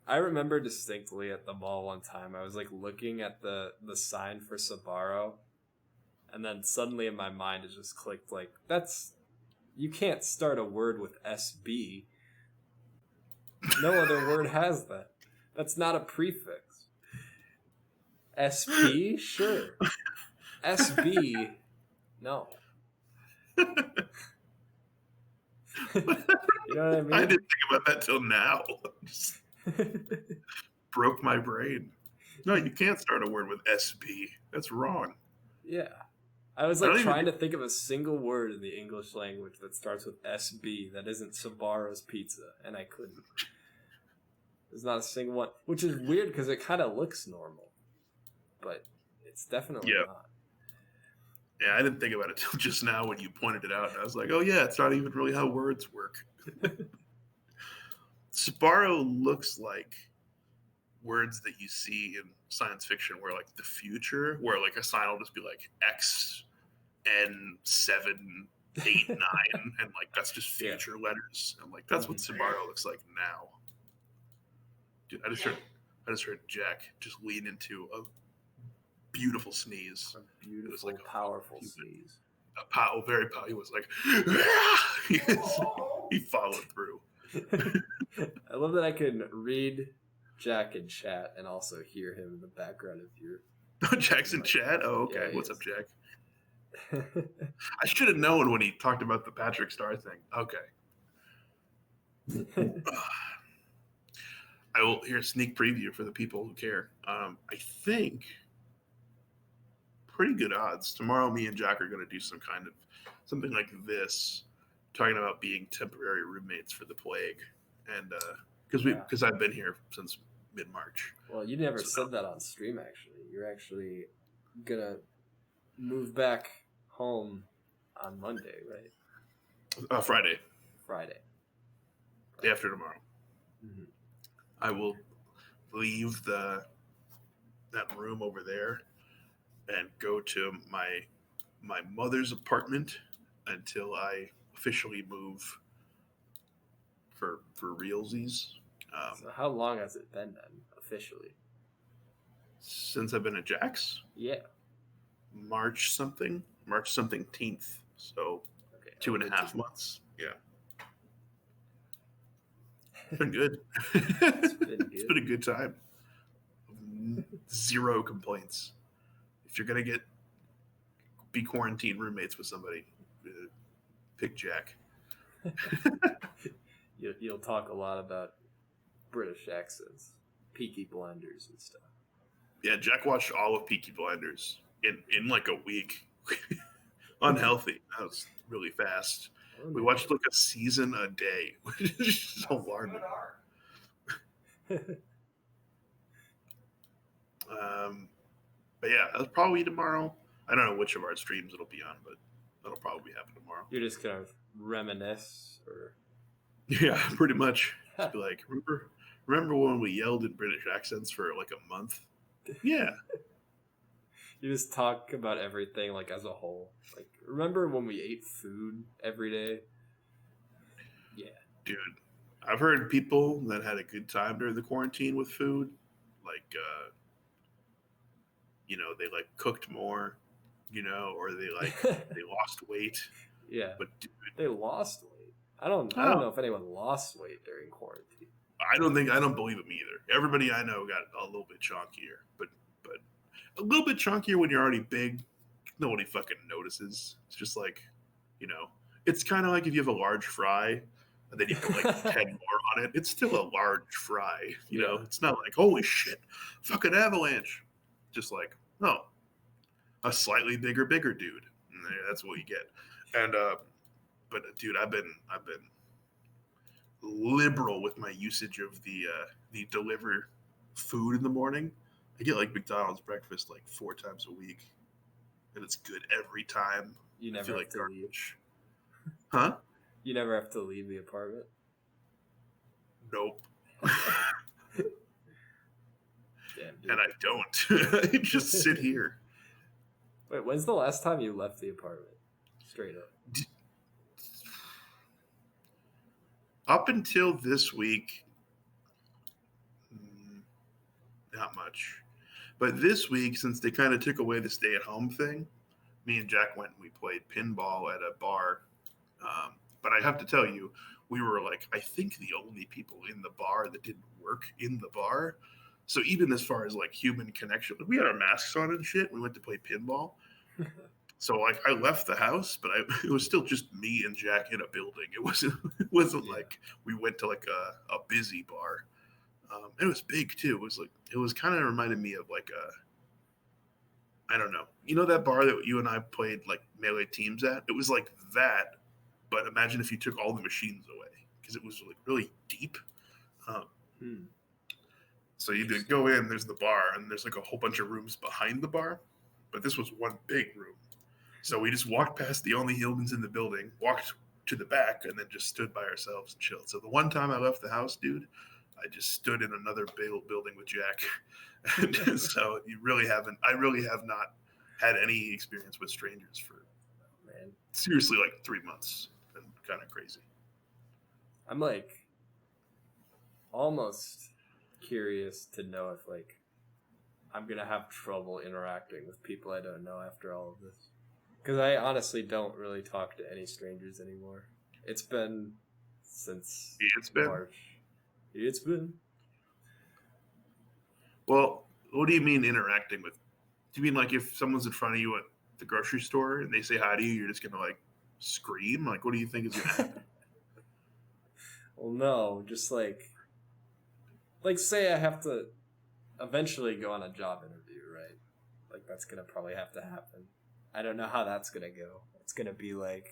I remember distinctly at the mall one time, I was like looking at the sign for Sbarro, and then suddenly in my mind it just clicked like, you can't start a word with SB. No other word has that. That's not a prefix. SP? Sure. SB? No. You know what I mean?
I didn't think about that till now. Just broke my brain. No, you can't start a word with SB. That's wrong.
Yeah. I was like trying to think of a single word in the English language that starts with SB that isn't Sbarro's Pizza, and I couldn't. There's not a single one, which is weird because it kind of looks normal, but it's definitely not.
Yeah, I didn't think about it till just now when you pointed it out, and I was like, oh yeah, it's not even really how words work. Sbarro looks like words that you see in science fiction where like the future, where like a sign will just be like XN789 and like that's just future letters. And like that's what Sbarro looks like now. Dude, I just heard Jack just lean into a beautiful sneeze.
A beautiful, like powerful sneeze.
Very powerful. He was like, he followed through.
I love that I can read Jack in chat and also hear him in the background of your.
Oh, Jack's in chat? Oh, okay. Yeah, what's up, Jack? I should have known when he talked about the Patrick Star thing. Okay. I will hear a sneak preview for the people who care. I think pretty good odds. Tomorrow, me and Jack are going to do something like this, talking about being temporary roommates for the plague, and because I've been here since mid-March.
Well, you never said that on stream. Actually, you're actually gonna move back home on Monday, right?
Friday. Day after tomorrow.
Mm-hmm.
I will leave that room over there and go to my mother's apartment until I officially move for realsies.
So how long has it been then, officially?
Since I've been at Jack's?
Yeah.
March something 10th. So 2.5 months. Yeah. It's been good. It's been a good time. 0 complaints. If you're going to be quarantine roommates with somebody, pick Jack.
You'll talk a lot about British accents, Peaky Blinders and stuff.
Yeah, Jack watched all of Peaky Blinders in like a week. Unhealthy. That was really fast. We watched like a season a day, which is just alarming. But yeah, that'll probably be tomorrow. I don't know which of our streams it'll be on, but that'll probably happen tomorrow.
You're just gonna reminisce, or
yeah, pretty much. Just be like, remember when we yelled in British accents for like a month? Yeah.
You just talk about everything like as a whole. Like, remember when we ate food every day? Yeah.
Dude, I've heard people that had a good time during the quarantine with food. Like, they like cooked more, or they like they lost weight.
Yeah.
But dude,
they lost weight. I don't know if anyone lost weight during quarantine.
I don't believe them either. Everybody I know got a little bit chunkier, but a little bit chunkier when you're already big. Nobody fucking notices. It's just like, It's kind of like if you have a large fry and then you put like 10 more on it. It's still a large fry, you know?
Yeah.
It's not like, holy shit, fucking avalanche. Just like, no, a slightly bigger dude. And that's what you get. And, but dude, I've been liberal with my usage of the deliver food in the morning. I get like McDonald's breakfast like 4 times a week, and it's good every time.
You
I
never
feel
have
like
to leave.
garbage. Huh?
You never have to leave the apartment.
Nope.
Damn, dude.
And I don't. I just sit here.
Wait, when's the last time you left the apartment? Straight up.
Up until this week, not much. But this week, since they kind of took away the stay-at-home thing, me and Jack went and we played pinball at a bar. But I have to tell you, we were like, I think the only people in the bar that didn't work in the bar. So even as far as like human connection, we had our masks on and shit. We went to play pinball. So like I left the house, but it was still just me and Jack in a building. It wasn't
Yeah.
like we went to like a busy bar. It was big too. It was kind of reminded me of like I don't know. You know that bar that you and I played like melee teams at? It was like that, but imagine if you took all the machines away because it was like really deep. Um,
Hmm.
so you did go in. There's the bar, and there's like a whole bunch of rooms behind the bar, but this was one big room. So we just walked past the only humans in the building, walked to the back, and then just stood by ourselves and chilled. So the one time I left the house, dude, I just stood in another building with Jack. And so I really have not had any experience with strangers for
Man,
seriously like 3 months. Been kind of crazy.
I'm like almost curious to know if like I'm gonna have trouble interacting with people I don't know after all of this. Because I honestly don't really talk to any strangers anymore. It's been since
It's been
March. It's been.
well. What do you mean interacting with? Do you mean like if someone's in front of you at the grocery store and they say hi to you, you're just gonna like scream? Like, what do you think is gonna happen?
Well, no, just like say I have to eventually go on a job interview, right? Like that's gonna probably have to happen. I don't know how that's gonna go. It's gonna be like,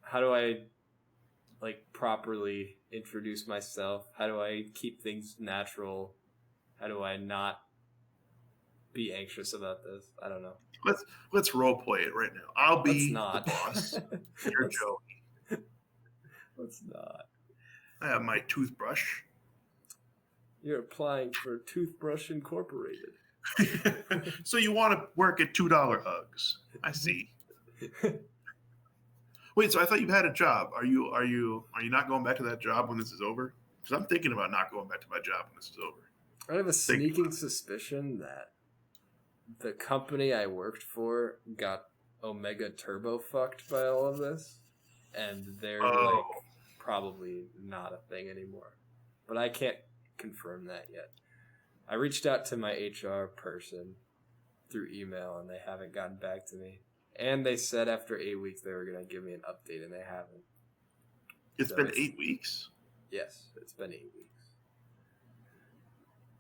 how do I like properly introduce myself? How do I keep things natural? How do I not be anxious about this? I don't know.
Let's role play it right now. I'll
Let's
be the
not.
boss. You're
let's,
Joe.
let's not.
I have my toothbrush.
You're applying for Toothbrush Incorporated.
So you want to work at $2 hugs? I see. Wait, so I thought you had a job. Are you not going back to that job when this is over? Because I'm thinking about not going back to my job when this is over.
I have a sneaking suspicion that the company I worked for got Omega Turbo fucked by all of this, and they're like probably not a thing anymore. But I can't confirm that yet. I reached out to my HR person through email, and they haven't gotten back to me. And they said after 8 weeks they were going to give me an update, and they haven't.
It's been 8 weeks?
Yes, it's been 8 weeks.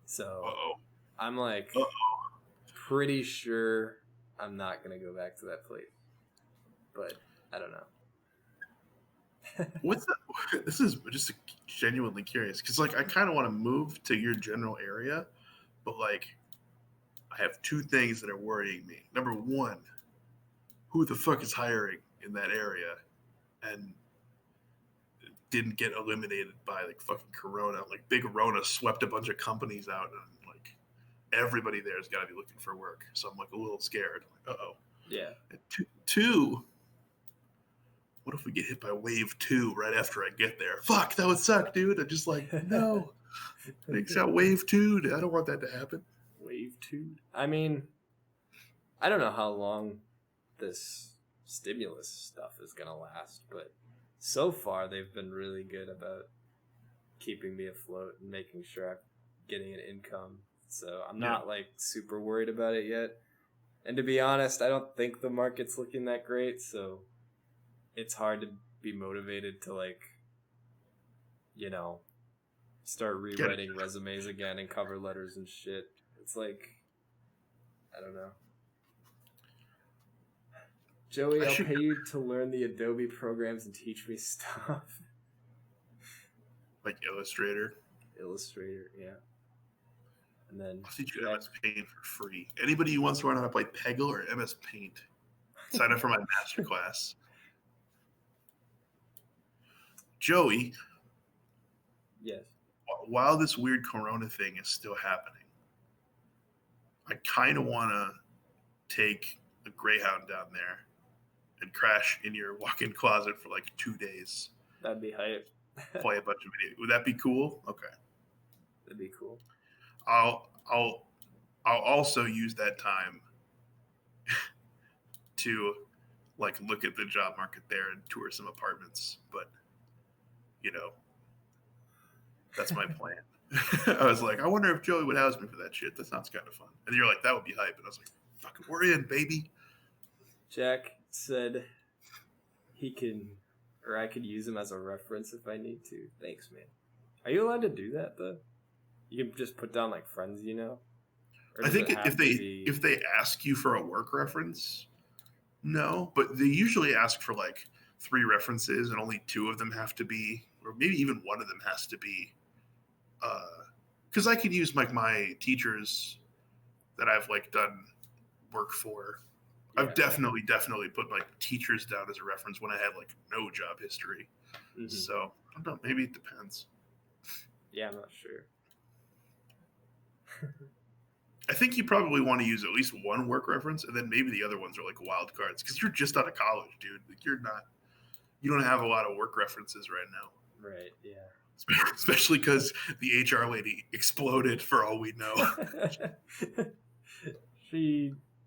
So
Uh-oh.
I'm like pretty sure I'm not going to go back to that place. But I don't know.
What's that? This is just genuinely curious because, like, I kind of want to move to your general area, but like, I have 2 things that are worrying me. Number one, who the fuck is hiring in that area, and didn't get eliminated by like fucking Corona? Like, big Rona swept a bunch of companies out, and like everybody there has got to be looking for work. So I'm like a little scared. Like,
Yeah.
And two, what if we get hit by wave 2 right after I get there? Fuck, that would suck, dude. I'm just like, no. Thanks out wave 2. I don't want that to happen.
Wave 2. I mean, I don't know how long this stimulus stuff is going to last, but so far they've been really good about keeping me afloat and making sure I'm getting an income. So I'm not like super worried about it yet. And to be honest, I don't think the market's looking that great, so it's hard to be motivated to like, you know, start rewriting resumes again and cover letters and shit. It's like, I don't know. Joey, I'll pay you to learn the Adobe programs and teach me stuff.
Like Illustrator?
Illustrator, yeah. And then
I'll teach you MS Paint for free. Anybody who wants to learn how to play Peggle or MS Paint, sign up for my masterclass. Joey.
Yes.
While this weird Corona thing is still happening, I kind of want to take a Greyhound down there and crash in your walk-in closet for like 2 days.
That'd be hype.
Play a bunch of video. Would that be cool? Okay.
That'd be cool.
I'll also use that time to like look at the job market there and tour some apartments, but you know, that's my plan. I was like, I wonder if Joey would house me for that shit. That sounds kind of fun. And you're like, that would be hype. And I was like, fucking, we're in, baby.
Jack said he can, or I could use him as a reference if I need to. Thanks, man. Are you allowed to do that though? You can just put down like friends, you know.
I think if they ask you for a work reference, no, but they usually ask for like 3 references, and only 2 of them have to be, or maybe even one of them has to be. Because I could use like my teachers that I've like done work for. Yeah. I've definitely put my teachers down as a reference when I had like no job history. Mm-hmm. So I don't know. Maybe it depends.
Yeah, I'm not sure.
I think you probably want to use at least one work reference, and then maybe the other ones are like wild cards because you're just out of college, dude. Like you don't have a lot of work references right now.
Right. Yeah.
Especially because the HR lady exploded for all we know.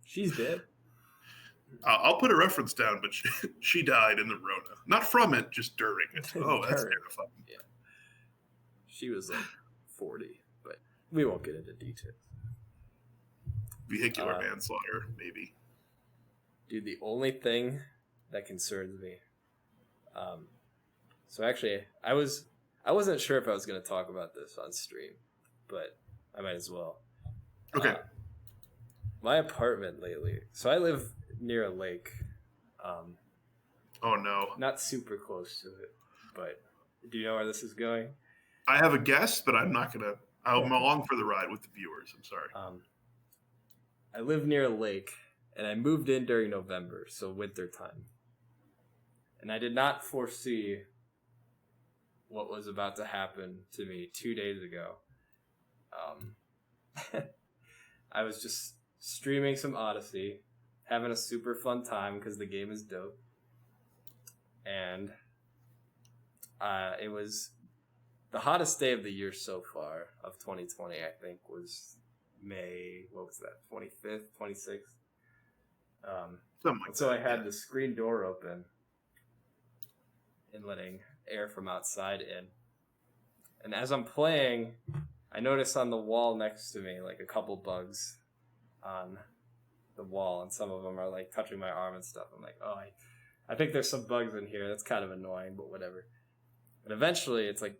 She's dead.
I'll put a reference down, but she died in the Rona. Not from it, just during it. Oh, that's terrifying.
Yeah. She was like 40, but we won't get into details.
Vehicular manslaughter, maybe.
Dude, the only thing that concerns me. So actually, I wasn't sure if I was going to talk about this on stream, but I might as well.
Okay.
My apartment lately. So I live near a lake.
Oh no.
Not super close to it, but do you know where this is going?
I have a guess, but I'm not gonna. I'm along for the ride with the viewers. I'm sorry.
I live near a lake, and I moved in during November, so winter time. And I did not foresee what was about to happen to me 2 days ago. I was just streaming some Odyssey, having a super fun time because the game is dope. And it was the hottest day of the year so far of 2020, I think, was May, what was that, 25th, 26th?
Something like
so
that,
I had the screen door open and letting air from outside in. And as I'm playing, I notice on the wall next to me, like a couple bugs on the wall, and some of them are like touching my arm and stuff. I'm like, oh, I think there's some bugs in here. That's kind of annoying, but whatever. And eventually it's like,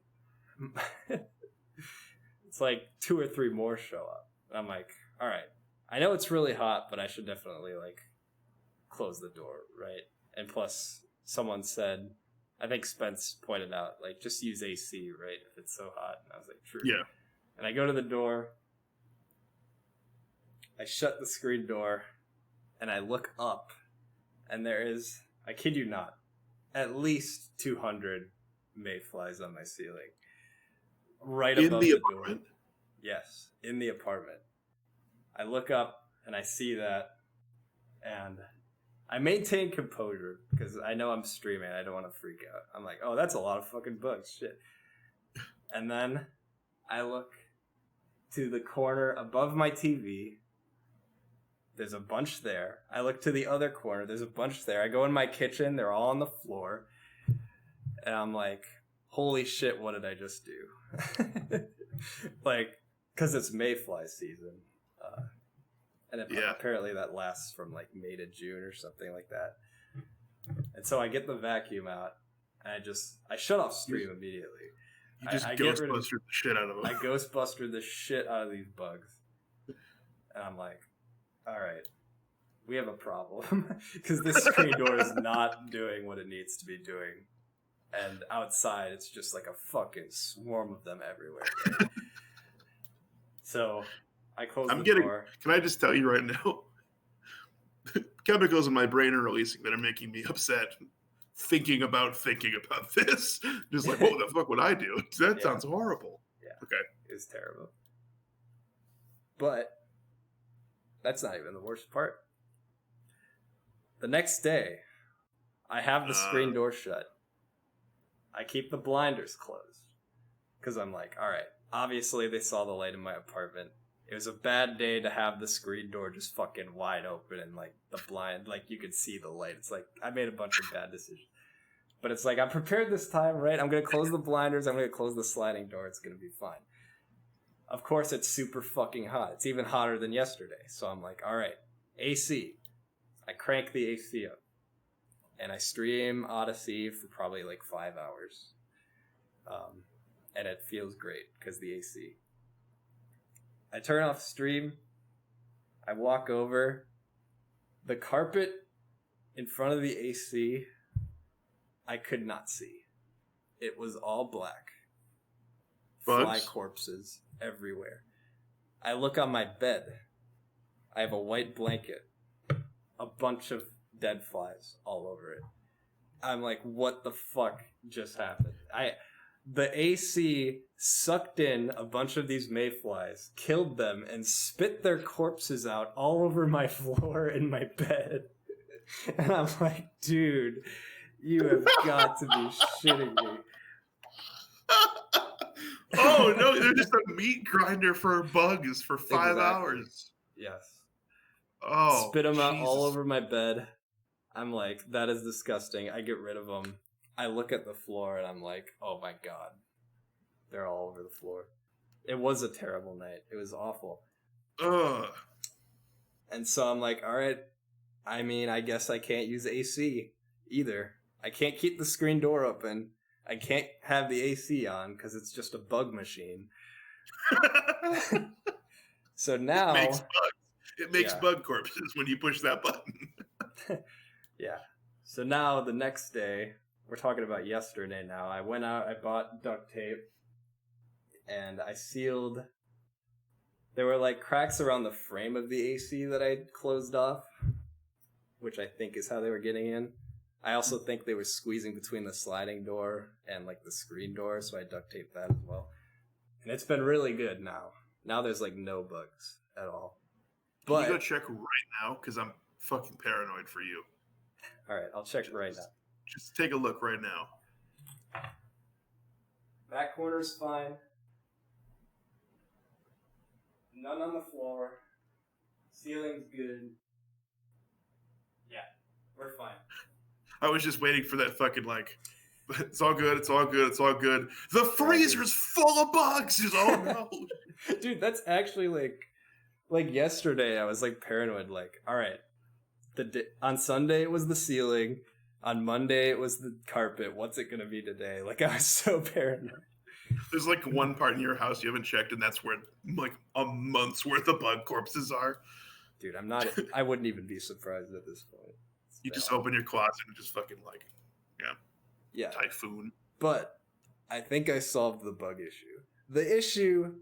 it's like 2 or 3 more show up. And I'm like, all right, I know it's really hot, but I should definitely like close the door, right? And plus someone said, I think Spence pointed out, like, just use AC, right? If it's so hot. And I was like, true.
Yeah.
And I go to the door. I shut the screen door. And I look up. And there is, I kid you not, at least 200 mayflies on my ceiling. Right above the door. Yes, in the apartment. I look up and I see that. And I maintain composure because I know I'm streaming. I don't want to freak out. I'm like, oh, that's a lot of fucking bugs. Shit. And then I look to the corner above my TV. There's a bunch there. I look to the other corner. There's a bunch there. I go in my kitchen. They're all on the floor. And I'm like, holy shit, what did I just do? Like, because it's mayfly season. And apparently that lasts from like May to June or something like that. And so I get the vacuum out, and I shut off stream immediately.
You just
I
Ghostbustered the shit out of them.
I Ghostbustered the shit out of these bugs. And I'm like, alright, we have a problem. Because this screen door is not doing what it needs to be doing. And outside, it's just like a fucking swarm of them everywhere. Right? So, I close the door.
Can I just tell you right now? Chemicals in my brain are releasing that are making me upset thinking about this. Just like, what the fuck would I do? That sounds horrible.
Yeah.
Okay.
It's terrible. But that's not even the worst part. The next day, I have the screen door shut. I keep the blinders closed. Because I'm like, alright, obviously they saw the light in my apartment. It was a bad day to have the screen door just fucking wide open and, like, the blind, like, you could see the light. It's like, I made a bunch of bad decisions. But it's like, I'm prepared this time, right? I'm going to close the blinders. I'm going to close the sliding door. It's going to be fine. Of course, it's super fucking hot. It's even hotter than yesterday. So I'm like, all right, AC. I crank the AC up. And I stream Odyssey for probably like 5 hours. And it feels great because the AC. I turn off stream. I walk over. The carpet in front of the AC, I could not see. It was all black.
Bugs?
Fly corpses everywhere. I look on my bed. I have a white blanket. A bunch of dead flies all over it. I'm like, what the fuck just happened? The AC sucked in a bunch of these mayflies, killed them, and spit their corpses out all over my floor in my bed. And I'm like, dude, you have got to be shitting me.
Oh, no, they're just a meat grinder for bugs for 5 hours.
Yes.
Oh,
spit them out all over my bed. I'm like, that is disgusting. I get rid of them. I look at the floor and I'm like, oh my god. They're all over the floor. It was a terrible night. It was awful.
Ugh.
And so I'm like, alright, I mean, I guess I can't use AC either. I can't keep the screen door open. I can't have the AC on because it's just a bug machine. So now...
It makes bug corpses when you push that button.
Yeah. So now, the next day, we're talking about yesterday now, I went out, I bought duct tape, and I sealed... There were, like, cracks around the frame of the AC that I closed off, which I think is how they were getting in. I also think they were squeezing between the sliding door and, like, the screen door, so I duct taped that as well. And it's been really good now. Now there's, like, no bugs at all.
Can you go check right now? Because I'm fucking paranoid for you.
Alright, I'll check right now.
Just take a look right now.
Back corner's fine. None on the floor. Ceiling's good. Yeah, we're fine.
I was just waiting for that fucking, like, it's all good, it's all good, it's all good. The freezer's full of bugs! Just, oh no.
Dude, that's actually, like yesterday, I was, like, paranoid, like, alright, on Sunday it was the ceiling, on Monday it was the carpet, what's it gonna be today? Like, I was so paranoid.
There's, like, one part in your house you haven't checked, and that's where, like, a month's worth of bug corpses are.
Dude, I wouldn't even be surprised at this point.
You just open your closet and just fucking, like, yeah. Typhoon.
But I think I solved the bug issue. The issue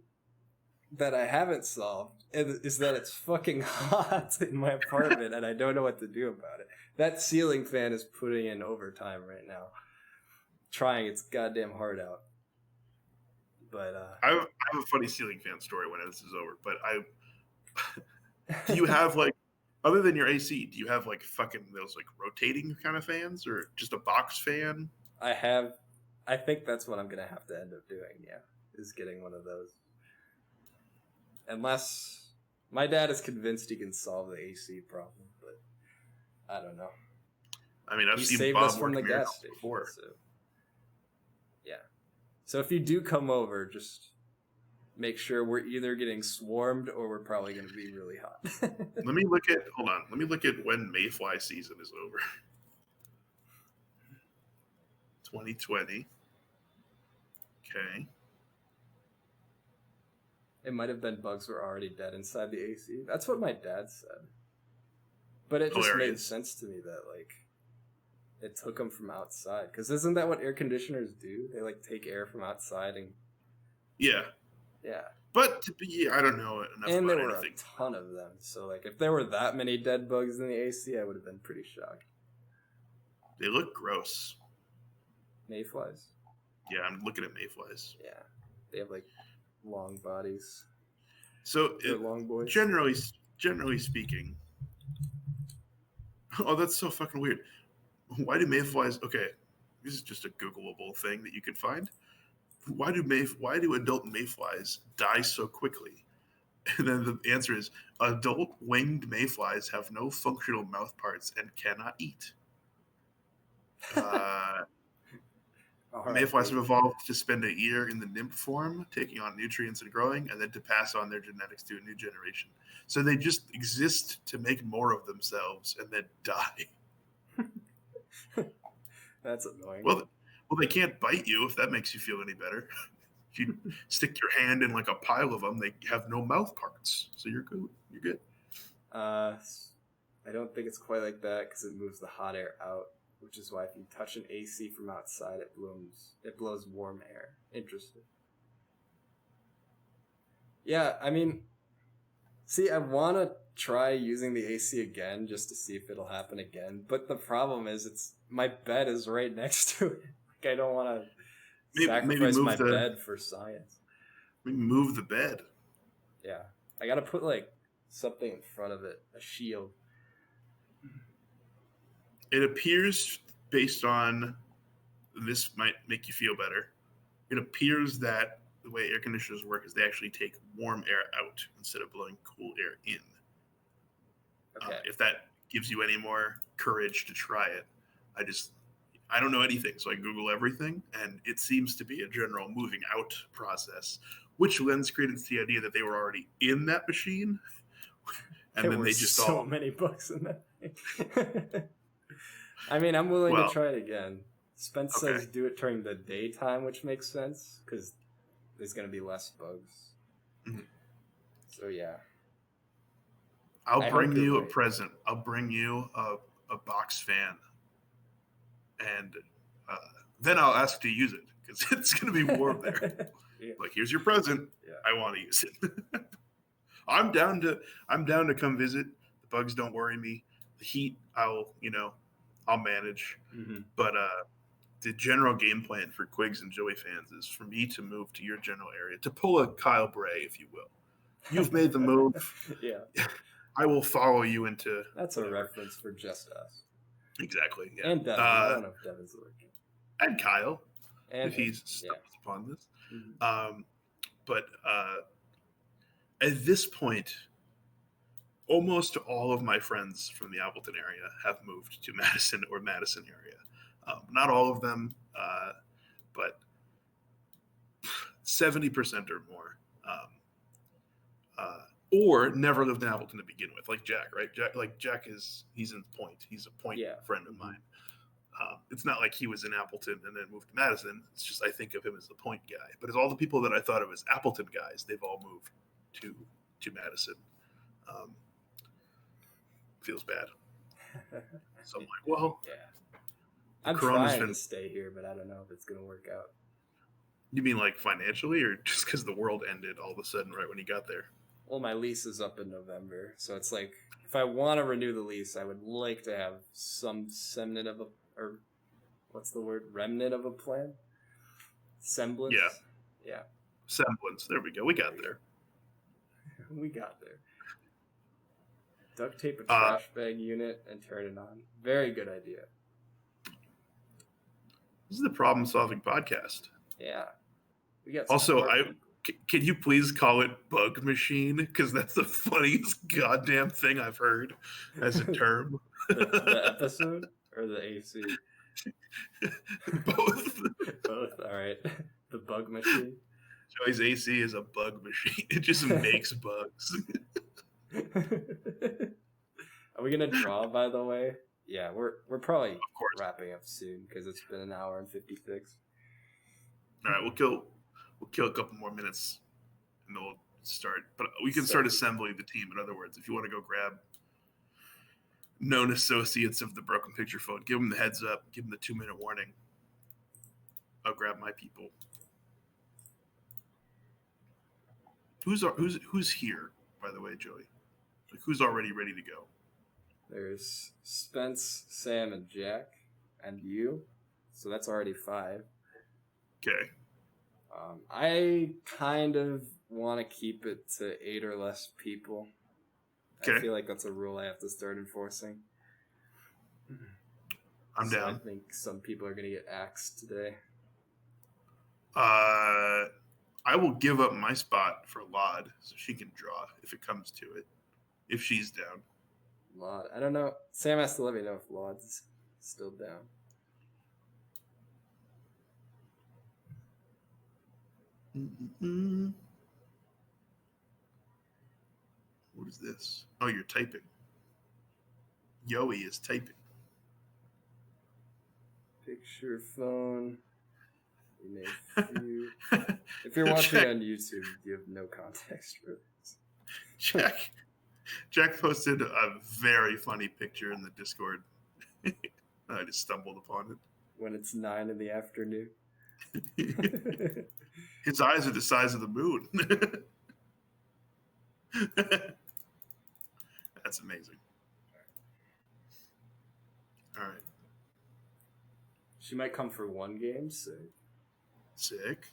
that I haven't solved is that it's fucking hot in my apartment and I don't know what to do about it. That ceiling fan is putting in overtime right now. Trying its goddamn heart out. But
I have a funny ceiling fan story when this is over, but do you have, like, other than your AC, do you have, like, fucking those, like, rotating kind of fans or just a box fan?
I think that's what I'm gonna have to end up doing, yeah, is getting one of those. Unless my dad is convinced he can solve the AC problem, but I don't know.
I mean, I've seen
saved
Bob
us from the
working
gas station
before.
So, yeah. So if you do come over, just make sure we're either getting swarmed or we're probably going to be really hot.
Let me look at when mayfly season is over. 2020. Okay.
It might have been bugs were already dead inside the AC. That's what my dad said. But it just made
Hilarious.
sense to me that, like, it took them from outside. Because isn't that what air conditioners do? They, like, take air from outside and...
Yeah.
Yeah.
But I don't know enough
And
about
there were
anything.
a ton of them. So, like, if there were that many dead bugs in the AC, I would have been pretty shocked.
They look gross.
Mayflies?
Yeah, I'm looking at mayflies.
Yeah. They have, like, long bodies.
So,
They're long boys.
generally speaking... Oh, that's so fucking weird. Why do mayflies... Okay, this is just a Googleable thing that you can find. Why do adult mayflies die so quickly? And then the answer is adult winged mayflies have no functional mouth parts and cannot eat. Mayflies have evolved to spend a year in the nymph form, taking on nutrients and growing, and then to pass on their genetics to a new generation. So they just exist to make more of themselves and then die.
That's annoying.
Well, they can't bite you if that makes you feel any better. If you stick your hand in like a pile of them, they have no mouth parts, so you're good. You're good.
I don't think it's quite like that because it moves the hot air out, which is why if you touch an AC from outside, it blows warm air. Interesting. Yeah, I mean, see, I want to try using the AC again just to see if it'll happen again, but the problem is my bed is right next to it. Like, I don't want to sacrifice my bed for science.
We move the bed.
Yeah, I gotta put like something in front of it, a shield.
It appears, based on this might make you feel better, it appears that the way air conditioners work is they actually take warm air out instead of blowing cool air in.
Okay.
If that gives you any more courage to try it, I don't know anything, so I Google everything, and it seems to be a general moving out process, which lends credence to the idea that they were already in that machine, and
there
then
were
they just
so many bugs in that thing. I mean, I'm willing to try it again. Spence says do it during the daytime, which makes sense, because there's going to be less bugs.
Mm-hmm.
So, yeah.
I'll bring you a present. I'll bring you a box fan. And then I'll ask to use it, because it's going to be warm there. Yeah. Like, here's your present. Yeah. I want to use it. I'm down to come visit. The bugs don't worry me. The heat, I'll manage. Mm-hmm. But the general game plan for Quigs and Joey fans is for me to move to your general area, to pull a Kyle Bray, if you will. You've made the move.
Yeah.
I will follow you into...
That's whatever. A reference for just us.
Exactly. Yeah.
And Devin. I don't know if Devin's looking.
And Kyle, if he's stumbled upon this. Mm-hmm. But at this point, almost all of my friends from the Appleton area have moved to Madison or Madison area. Not all of them, but 70% or more. Or never lived in Appleton to begin with, like Jack, right? Jack he's in Point. He's a Point friend of mine. It's not like he was in Appleton and then moved to Madison. It's just I think of him as the Point guy. But it's all the people that I thought of as Appleton guys, they've all moved to Madison. Feels bad. So I'm like, well,
I'm trying to stay here, but I don't know if it's going to work out.
You mean like financially, or just because the world ended all of a sudden right when you got there?
Well, my lease is up in November, so it's like, if I want to renew the lease, I would like to have some semblance of remnant of a plan? Semblance? Yeah.
Semblance. There we go. We got there.
We got there. Duct tape a trash bag unit and turn it on. Very good idea.
This is the problem-solving podcast.
Yeah. We got
also, can you please call it bug machine? Because that's the funniest goddamn thing I've heard as a term.
the episode or the AC?
Both.
Both. All right. The bug machine.
Joey's AC is a bug machine. It just makes bugs.
Are we gonna draw? By the way, Yeah, we're probably
Of course.
wrapping up soon because it's been an hour and 56.
All right, we'll kill a couple more minutes, and then we'll start. But we can start assembling the team. In other words, if you want to go grab known associates of the Broken Picture phone, give them the heads up, give them the 2-minute warning. I'll grab my people. Who's here, by the way, Joey? Like, who's already ready to go?
There's Spence, Sam, and Jack, and you. So that's already 5.
Okay.
I kind of want to keep it to 8 or less people.
Okay.
I feel like that's a rule I have to start enforcing.
I'm down.
I think some people are going to get axed today.
I will give up my spot for Laud so she can draw if it comes to it. If she's down.
Laud. I don't know. Sam has to let me know if Laud's still down.
Mm-mm. What is this? Oh, you're typing. Yoey is typing.
Picture phone. If you're watching on YouTube, you have no context for this.
Jack posted a very funny picture in the Discord. I just stumbled upon it.
When it's 9 in the afternoon.
His eyes are the size of the moon. That's amazing. All right.
She might come for one game, so.
Sick.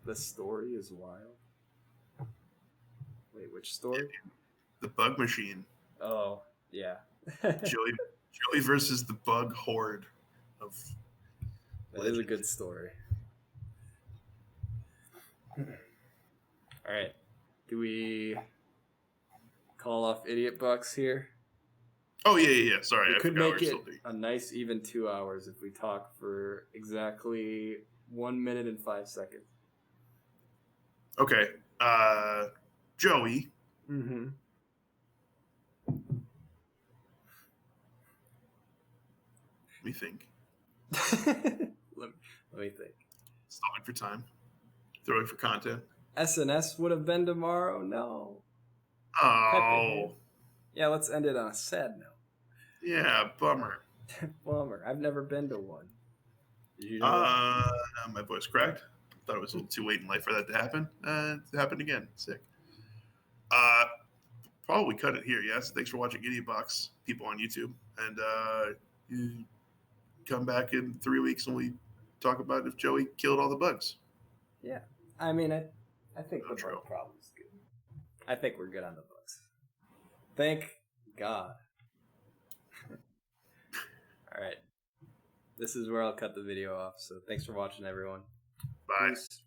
The story is wild. Wait, which story?
The bug machine.
Oh, yeah.
Joey versus the bug horde of.
That is a good story. All right. Do we call off Idiot Bucks here?
Oh, yeah. Sorry,
We
I
could
forgot
make
we're
it
still doing.
a nice even 2 hours if we talk for exactly 1 minute and 5 seconds.
Okay. Joey.
Mm-hmm.
Let me think.
let me think.
Stalling for time. Throwing for content.
SNS would have been tomorrow? No.
Oh.
Yeah, let's end it on a sad note.
Yeah, bummer.
Bummer. I've never been to one. Did you know
my voice cracked. Thought it was a little too late in life for that to happen. It happened again. Sick. Probably cut it here. Yes. Thanks for watching Idiot Box, people on YouTube. And you come back in 3 weeks and we talk about if Joey killed all the bugs.
Yeah. I mean, I think the bug problem's good. I think we're good on the bugs. Thank God. All right. This is where I'll cut the video off. So thanks for watching, everyone.
Bye.
Peace.